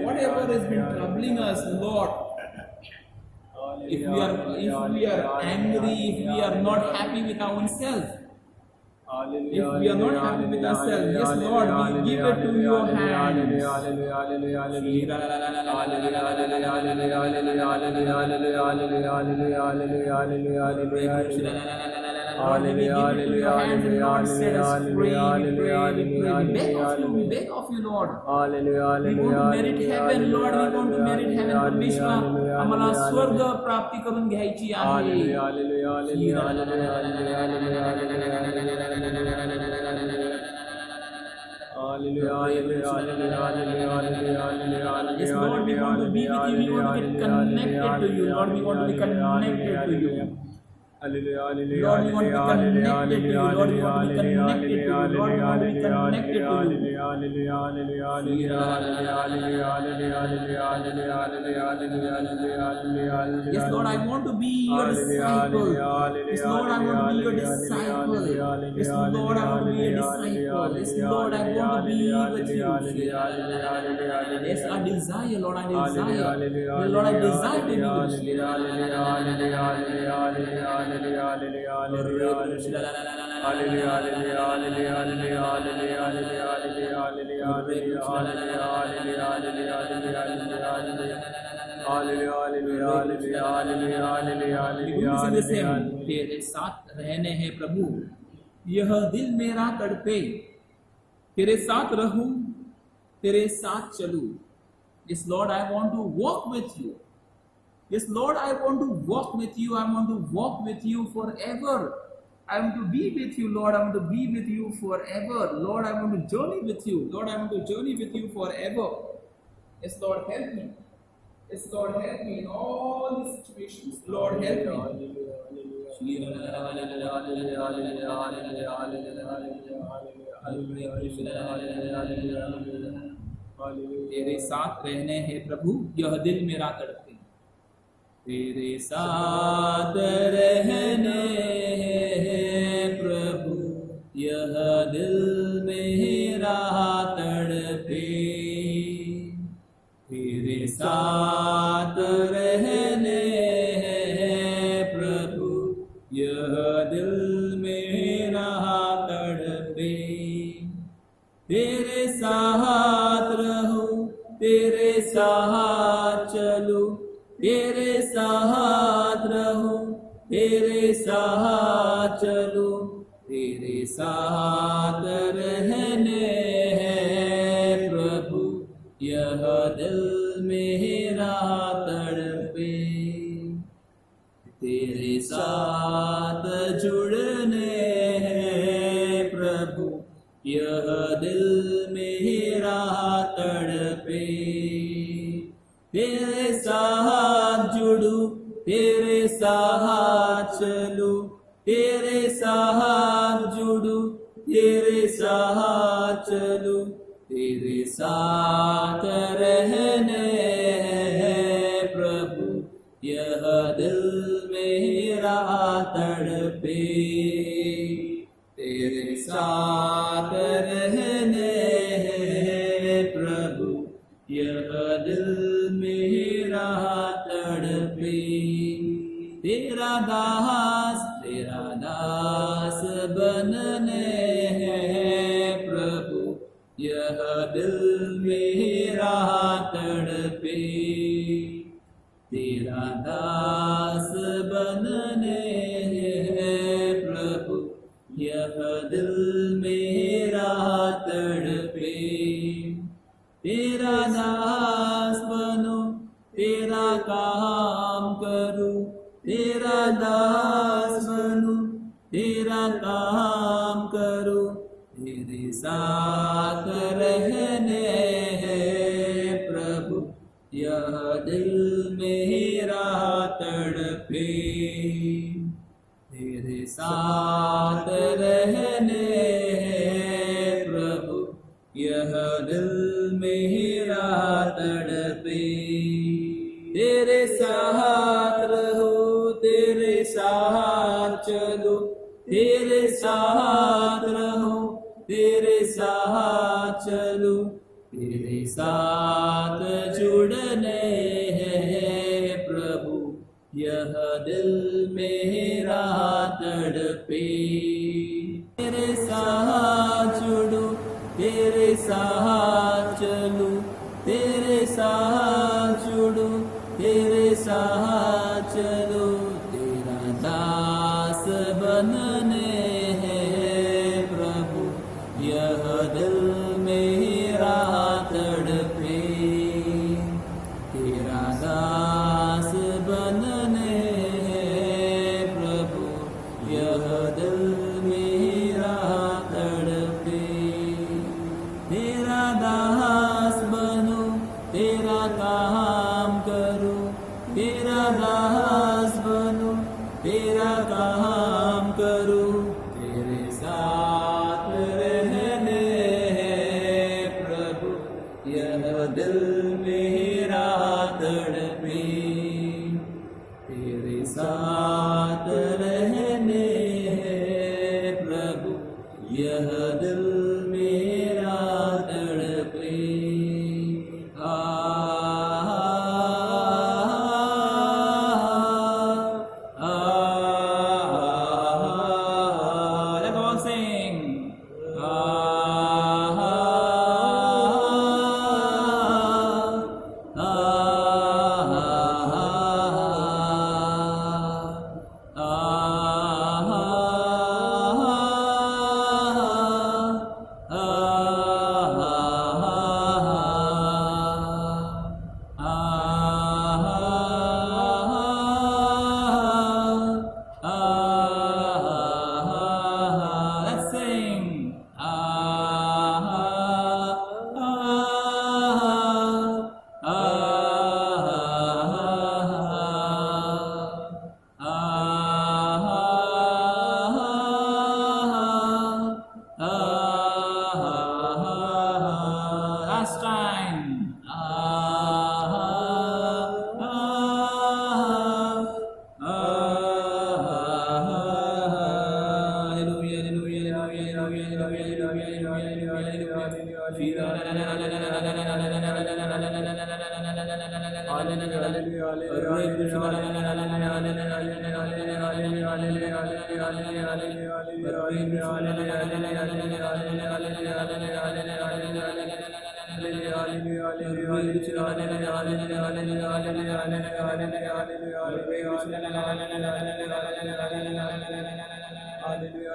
Whatever has been troubling us, Lord, if we are angry, if we are not happy with our own self, if we are not happy with ourselves, yes, Lord, we give it to your hands. Lord, we give it to your hands and Lord, set us free. We beg of you, Lord. We want to merit heaven, Lord. We want to merit heaven. परमेश्वर आम्हाला स्वर्ग प्राप्ती करून घ्यायची आहे. Yes, Lord, we want to be with you. We want to get connected to you. Lord, we want to be connected to you. Lord, we want to be connected to you. Lord, we want to be connected to you. Lord, we want to be connected to you. Yes, Lord, I want to be your disciple. Yes, Lord, I want to be your disciple. Yes, Lord, I want to be your disciple. Yes, Lord, I want to be with you. Yes, I desire, Lord, I desire. Lord, I desire to be with you. तेरे साथ रहने हैं प्रभु, यह दिल मेरा तड़पे. तेरे साथ रहूं, तेरे साथ चलूं. Yes, Lord, I want to walk with you. Yes, Lord, I want to walk with you. I want to walk with you forever. I want to be with you, Lord. I want to be with you forever. Lord, I want to journey with you. Lord, I want to journey with you forever. Yes, Lord, help me. Yes, Lord, help me in all these situations. Lord, help me. तेरे साथ रहने हैं प्रभु, यह दिल मेरा तड़पे. तेरे साथ रहने हैं प्रभु, यह दिल मेरा तड़पे. तेरे साथ रहने हैं प्रभु, यह दिल मेरा तड़पे. तेरे साथ रहूं, तेरे साथ चलूं, तेरे साथ रहूं, तेरे साथ चलूं. तेरे साथ रहने हैं प्रभु, यह दिल मेरा तड़पे. तेरे साथ जुड़ने हैं प्रभु, यह दिल मेरा तड़पे. तेरे साथ जुड़ूं, तेरे साथ चलूं, तेरे साथ जुड़ूं, तेरे साथ चलूं. तेरे साथ रहने हैं प्रभु, यह दिल मेरा तड़पे. तेरे साथ रहने हैं प्रभु, यह दिल मेरा तड़पे. तेरा दास बनने मेरा तड़पे, तेरा दास बनने प्रभु यह दिल मेरा तड़पे। तेरा दास बनो, तेरा काम करूं, तेरा दास बनूं, तेरा काम करूं, तेरे साथ रहने हैं प्रभु यह दिल मेरा तड़पे। तेरे साथ रहने हैं प्रभु यह दिल मेरा तड़पे। तेरे साथ रहो, तेरे साथ चलो, तेरे साथ रहो, तेरे साथ चलो, तेरे साथ जुड़ने हैं प्रभु यह दिल मेरा तड़पे। तेरे साथ जुड़ो, तेरे साथ चलो, तेरे साथ जुड़ो, तेरे साथ चलो, तेरा दास बनने हैं प्रभु यह दिल मेरा तड़पे। तेरा दास बनने हैं प्रभु यह दिल मेरा तड़पे। तेरा दास बनो, तेरा काम करो, तेरा दास बनो, तेरा काम करो, तेरे साथ रहने हैं प्रभु यह दिल मेरा तड़पे। तेरे साथ रहने हैं प्रभु यह दिल मेरा तड़पे। Let's all sing. Let's sing. Last time.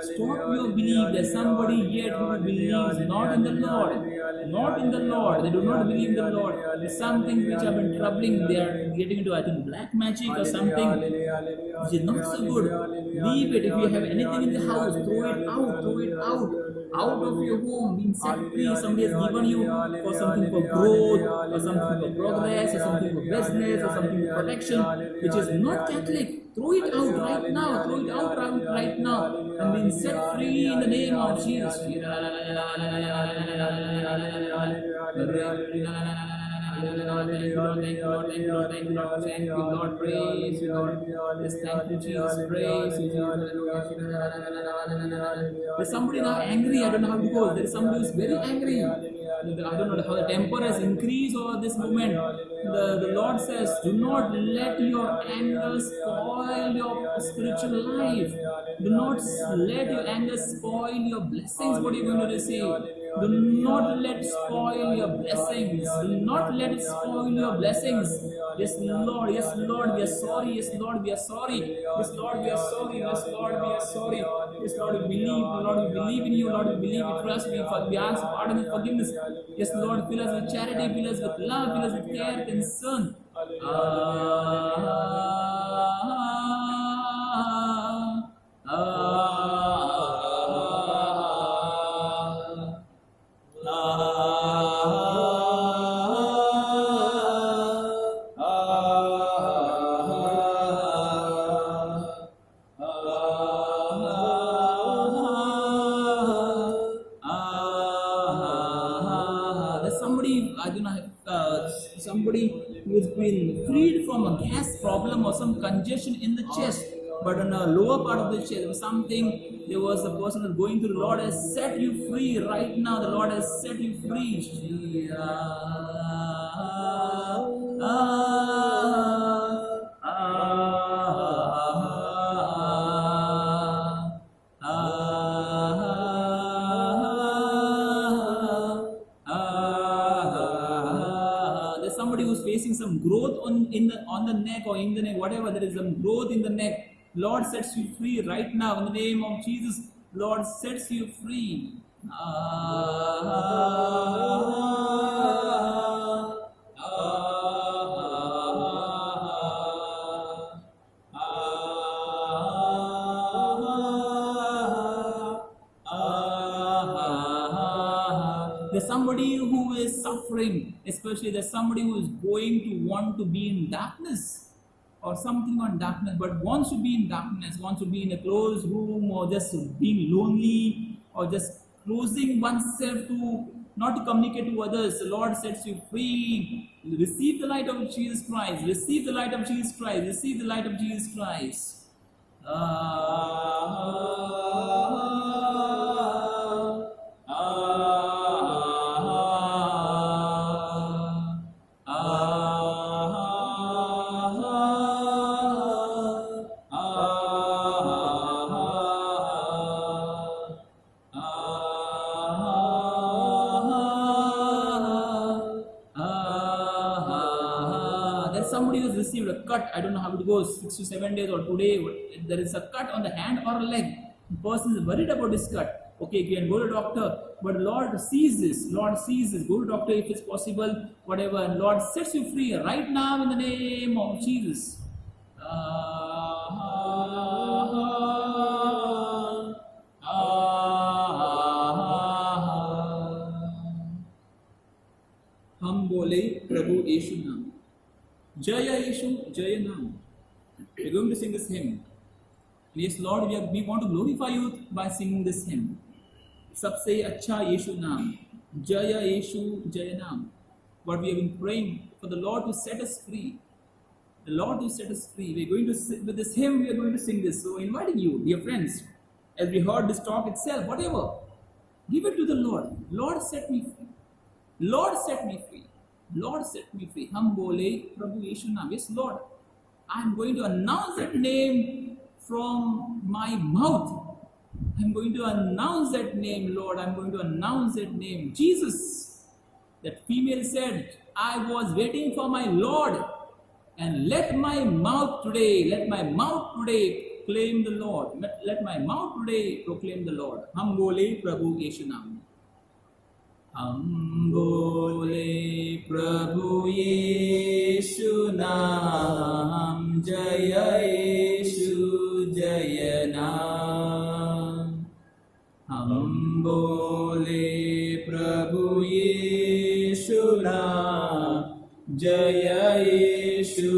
Stop your belief. There's somebody yet who believes not in the Lord, not in the Lord. They do not believe in the Lord. There's some things which have been troubling. They are getting into, I think, black magic or something which is not so good. Leave it. If you have anything in the house, throw it out. Throw it out of your home, being set free. Somebody has given you for something for growth, or something for progress, or something for business, or something for protection, which is not Catholic. Throw it out right now. Throw it out right now, and being set free in the name of Jesus. Thank you, Lord. Thank you, Lord. Thank you, Lord. Thank you, Lord. Thank you, Lord. Thank you, Lord. Praise you, Lord. Yes, thank you, Jesus. Praise you, Jesus. There's somebody now angry. I don't know how it goes. There's somebody who's very angry. I don't know how the temper has increased over this moment. The Lord says, do not let your anger spoil your spiritual life. Do not let your anger spoil your blessings, what you're going to receive. Do not let it spoil your blessings. Do not let it spoil your blessings. Yes, Lord. Yes, Lord. We are sorry. Yes, Lord. We are sorry. Yes, Lord. We are sorry. Yes, Lord. We are sorry. Yes, Lord. We believe. Lord, we believe in you. Lord, we believe. We trust. We ask pardon and forgiveness. Yes, Lord. Fill us with charity. Fill us with love. Fill us with care, concern. There's somebody, I don't know, somebody who's been freed from a gas problem or some congestion in the chest, but on a lower part of the chest, something, there was a person who was going through. The Lord has set you free right now. The Lord has set you free. There's somebody who's facing some growth on the neck or in the neck, whatever. There is some growth in the neck. Lord sets you free right now in the name of Jesus. Lord sets you free. There's somebody who is suffering, especially there's somebody who is going to want to be in darkness or something on darkness, but wants to be in darkness, wants to be in a closed room, or just being lonely, or just closing oneself to not to communicate to others. The Lord sets you free. Receive the light of Jesus Christ. Receive the light of Jesus Christ. Receive the light of Jesus Christ. There's somebody who's received a cut. I don't know how it goes, 6 to 7 days or today. There is a cut on the hand or leg. The person is worried about this cut. Okay, you can go to doctor, but Lord sees this. Lord sees this. Go to doctor if it's possible, whatever. And Lord sets you free right now in the name of Jesus. हम बोले प्रभु यीशु नाम, जय यीशु जय नाम. We're going to sing this hymn. Yes, Lord, we want to glorify you by singing this hymn. सबसे अच्छा यीशु नाम, जय यीशु जय नाम. But we have been praying for the Lord to set us free. The Lord to set us free. We're going to with this hymn. We are going to sing this. So, inviting you, dear friends, as we heard this talk itself, whatever, give it to the Lord. Lord, set me free. Lord, set me free. Lord, set me free. हम बोले प्रभु यीशु नाम. Yes, Lord, I'm going to announce that name from my mouth. I'm going to announce that name, Lord. I'm going to announce that name. Jesus. That female said, I was waiting for my Lord. And let my mouth today claim the Lord. Let my mouth today proclaim the Lord. हम बोले प्रभु यीशु नाम. हम बोले प्रभु यीशु नाम, जय यीशु जय नाम. हम बोले प्रभु यीशु नाम, जय यीशु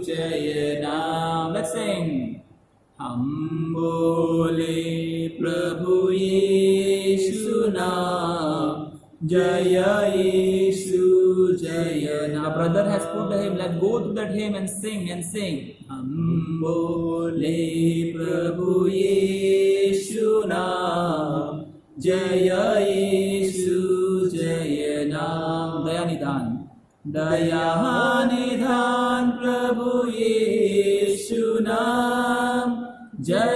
जय नाम. Let's sing. हम बोले प्रभु यीशु नाम, जय यीशु जय नाम. The brother has put the hymn. Let's go to that hymn and sing and sing. हम बोले प्रभु यीशु नाम, जय यीशु जय नाम. दया निधान, दया निधान प्रभु यीशु नाम, जय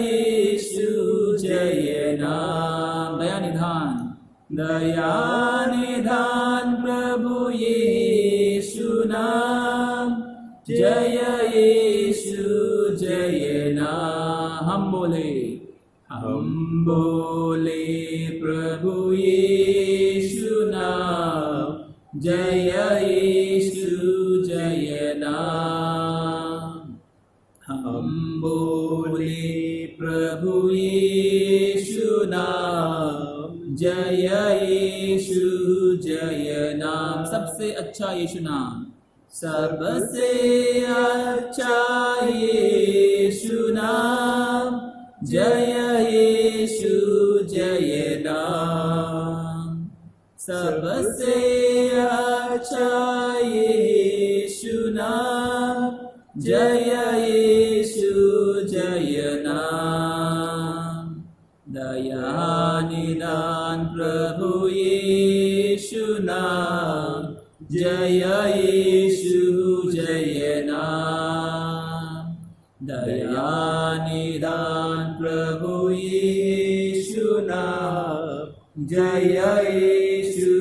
यीशु जय नाम. दया निधान, दया निधान प्रभु यीशु नाम, जय यीशु जय नाम। हम बोले प्रभु यीशु नाम, जय यीशु जय नाम। हम बोले प्रभु यीशु नाम, जय यीशु जय नाम। सबसे अच्छा यीशु नाम, सबसे अच्छा यीशु नाम, जय यीशु जय नाम। सबसे अच्छा यीशु नाम, जय यीशु जय नाम। दया निधान प्रभु यीशु नाम, जय यीशु जय नाम। दया निधान प्रभु यीशु नाम, जय यीशु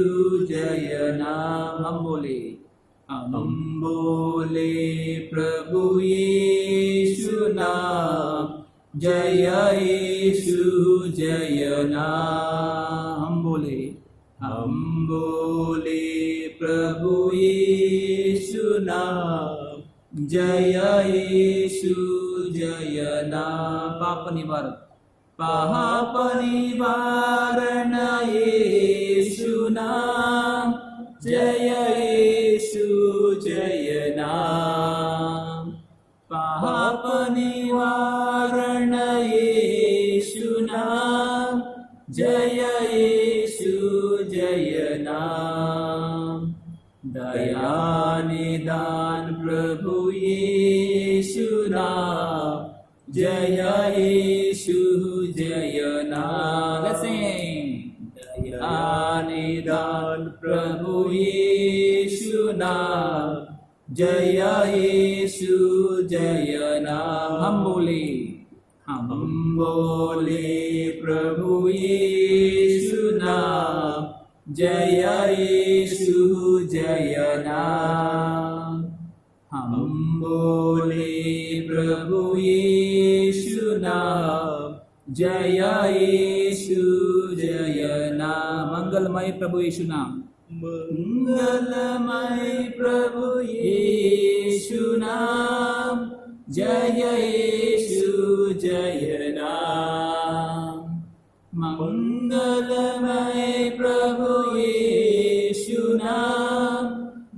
जय नाम। हम बोले प्रभु यीशु नाम, जय यीशु जय नाम। हम बोले प्रभु यीशु नाम, जय यीशु जय नाम। पाप निवारण यीशु नाम, जय यीशु जय नाम। पाप निवारण यीशु नाम, जय यीशु जय नाम। दया निधान प्रभु यीशु नाम, जय यीशु जय नाम। दया निधान प्रभु यीशु नाम, जय यीशु जय नाम। हम बोले प्रभु यीशु नाम, जय यीशु जय नाम। हम बोले प्रभु यीशु नाम, जय यीशु जय नाम। मंगलमय प्रभु यीशु नाम, मंगलमय प्रभु यीशु नाम, जय यीशु जय नाम। मंगलमय प्रभु यीशु नाम,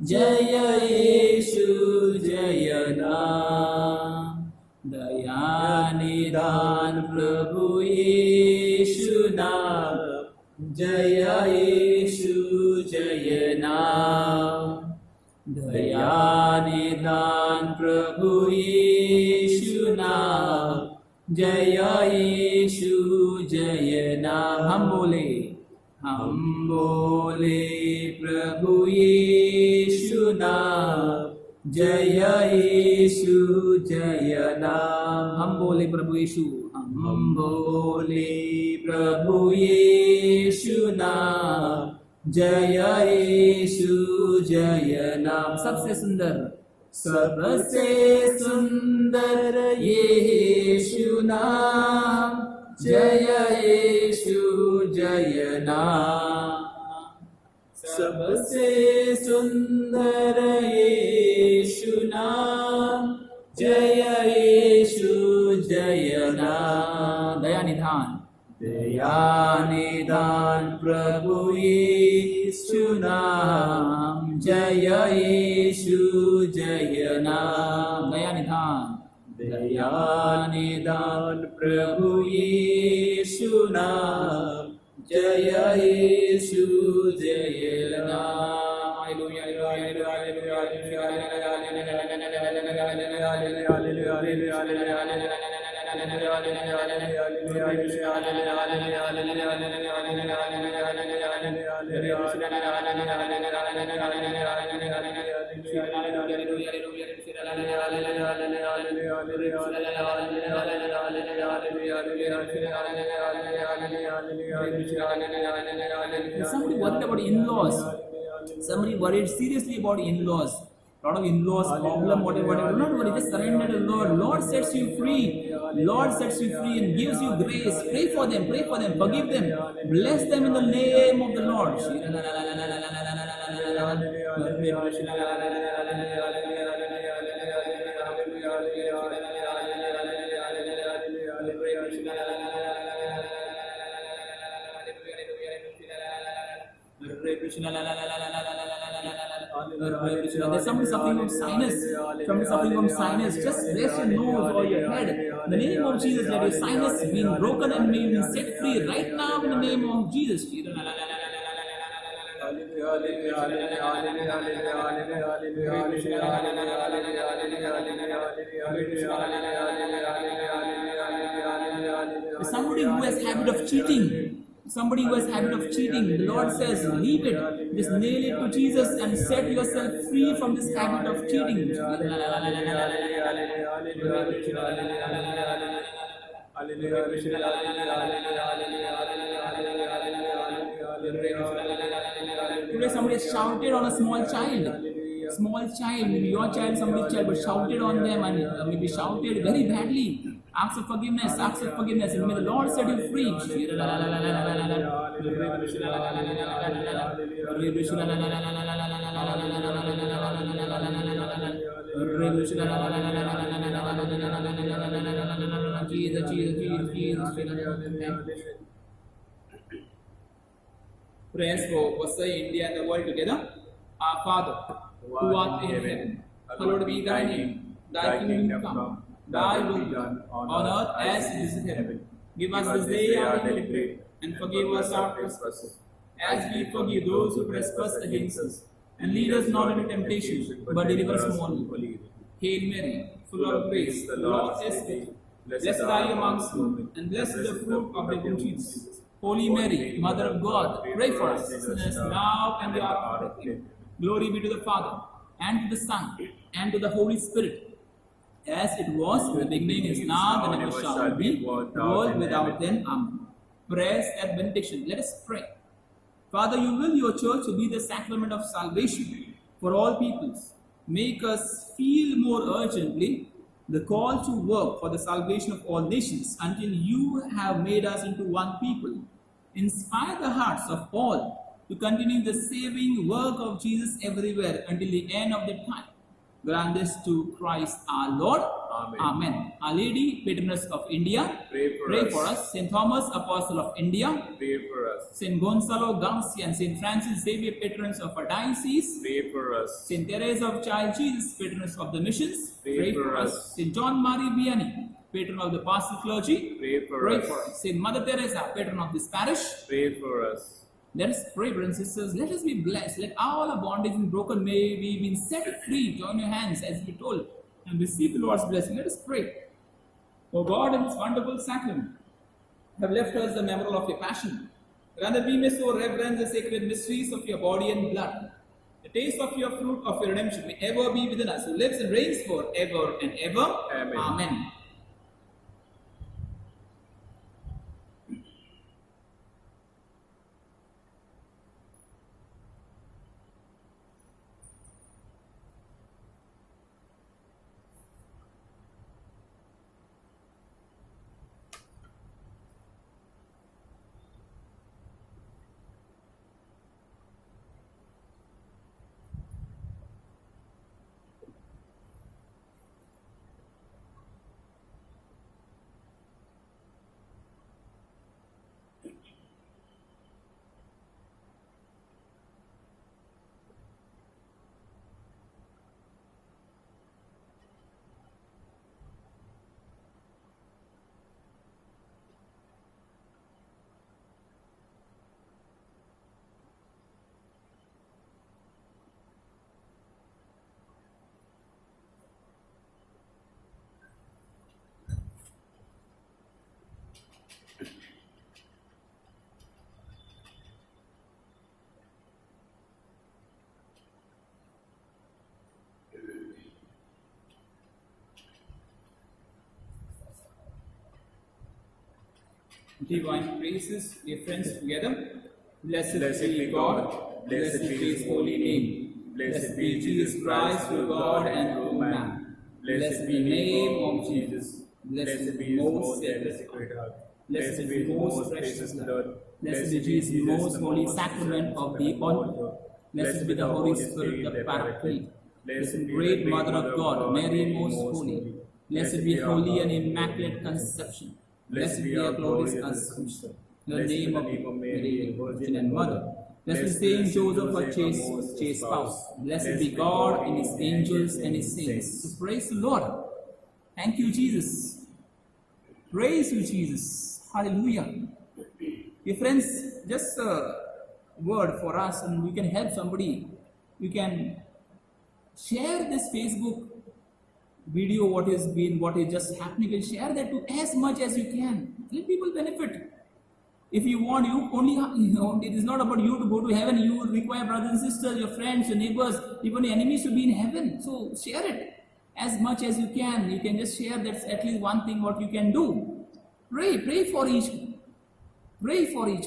जय यीशु जय नाम। दया निधान प्रभु यीशु नाम, जय यीशु जय नाम। दया निधान प्रभु यीशु नाम, जय यीशु जय नाम। हम बोले प्रभु यीशु नाम, जय यीशु जय नाम। हम बोले प्रभु यीशु, हम बोले प्रभु यीशु नाम, जय यीशु जय नाम। सबसे सुंदर यीशु नाम, जय यीशु जय नाम। सबसे सुंदर यीशु नाम, जय यीशु जय नाम। दया निधान प्रभु यीशु नाम, जय यीशु जय नाम। दया निधान प्रभु यीशु नाम, जय यीशु जय नाम। Hallelujah hallelujah hallelujah hallelujah Somebody worried about in-laws. Somebody worried seriously about in-laws. Lot of in-laws problem, whatever. Do not worry, just surrender to the Lord. Lord sets you free. Lord sets you free and gives you grace. Pray for them, forgive them, bless them in the name of the Lord. There's somebody suffering from sinus. Somebody suffering from sinus. Just rest your nose or your head. In the name of Jesus, let your sinus be broken and may be set free right now in the name of Jesus. Somebody who has habit of cheating. Somebody who has habit of cheating, the Lord says, leave it. Just nail it to Jesus and set yourself free from this habit of cheating. Today somebody has shouted on a small child. Small child, maybe your child, somebody's child, but shouted on them and maybe shouted very badly. Ask for forgiveness, and may the Lord set you free. Prayers for Vasa, India and the world together. Our Father, who art in heaven, hallowed be thy name. Thy kingdom come. Thy will be done on earth as it is in heaven. Give us this day our daily bread, and forgive us our trespasses, as we forgive those who trespass against us. And lead us not into temptation, but deliver us from evil. Hail Mary, full of grace, the Lord is with thee. Blessed are you amongst women, and blessed is the fruit of thy womb, Jesus. Holy Mary, Mother of God, pray for us sinners now and the hour of our death. Glory be to the Father, and to the Son, and to the Holy Spirit, as it was in the beginning, is now, and ever shall be, world without end. Amen. Prayers and benediction. Let us pray. Father, you will your church to be the sacrament of salvation for all peoples. Make us feel more urgently the call to work for the salvation of all nations until you have made us into one people. Inspire the hearts of all to continue the saving work of Jesus everywhere until the end of the time. Grant this to Christ our Lord. Amen. Amen. Our Lady, Patroness of India, Pray for us. St. Thomas, Apostle of India, Pray for us. St. Gonzalo Garcia and St. Francis Xavier, patrons of our diocese, Pray for us. St. Teresa of Child Jesus, patroness of the missions, Pray for us. St. John Marie Vianney, patron of the pastoral clergy, Pray for us. St. Mother Teresa, patron of this parish. Pray for us. Let us pray, brothers and sisters. Let us be blessed. Let all our bondage and broken may we be set free. Join your hands as we told and receive the Lord's blessing. Let us pray. O God, in this wonderful sacrament, have left us the memorial of your passion. Grant that we may so reverence the sacred mysteries of your body and blood. The taste of your fruit of your redemption may ever be within us, who lives and reigns forever and ever. Amen. Amen. divine praises, dear friends, together. Blessed Blessed be be God, God. blessed be His holy name. Blessed be Jesus Christ, true God and true man. Blessed be the name of Jesus. Blessed be His most sacred heart. Blessed be His most precious blood. Blessed be Jesus' most holy sacrament of the altar. Blessed be the Holy Spirit, the Paraclete. Blessed be great Mother of God, Mary most holy. Blessed be holy and immaculate conception. Blessed be our glorious Assumption. In the name of Mary, Virgin and Mother. Blessed is Saint Joseph, her chaste spouse. Blessed be God and His angels and His saints. So praise the Lord. Thank you, Jesus. Praise you, Jesus. Hallelujah. Dear friends, just a word for us, and we can help somebody. We can share this Facebook video, what is just happening, and share that to as much as you can. Let people benefit. If you want, you only, it is not about you to go to heaven. You require brothers and sisters, your friends, your neighbors, even your enemies to be in heaven. So share it as much as you can. You can just share. That's at least one thing what you can do. Pray for each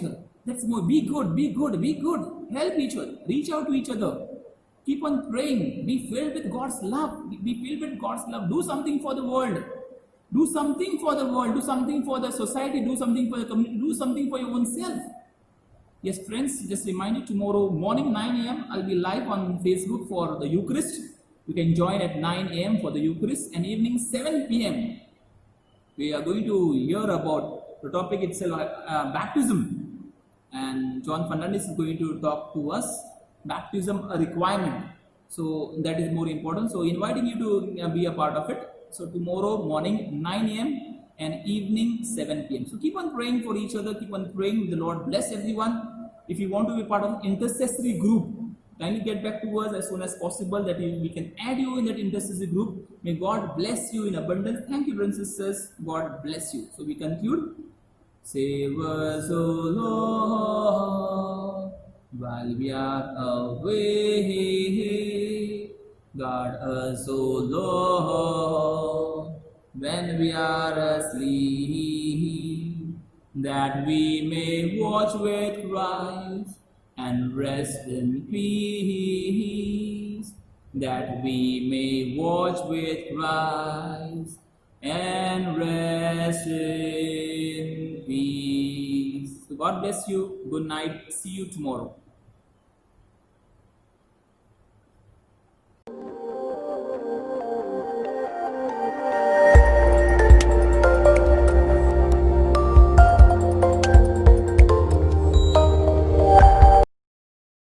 other. That's more. Be good. Help each other. Reach out to each other. Keep on praying. Be filled with God's love. Be filled with God's love. Do something for the world. Do something for the world. Do something for the society. Do something for the community. Do something for your own self. Yes, friends, just remind you, tomorrow morning 9 a.m. I'll be live on Facebook for the Eucharist. You can join at 9 a.m. for the Eucharist, and evening 7 p.m. we are going to hear about the topic itself, baptism. And John Fernandez is going to talk to us, baptism a requirement. So that is more important. So inviting you to be a part of it. So tomorrow morning 9 a.m. and evening 7 p.m. So keep on praying for each other. Keep on praying. The Lord bless everyone. If you want to be part of an intercessory group, kindly get back to us as soon as possible, that we can add you in that intercessory group. May God bless you in abundance. Thank you, brothers and sisters. God bless you. So we conclude. Save us, O Lord, while we are away. Guard us, O Lord, when we are asleep, that we may watch with Christ and rest in peace. That we may watch with Christ and rest in peace. So God bless you. Good night. See you tomorrow.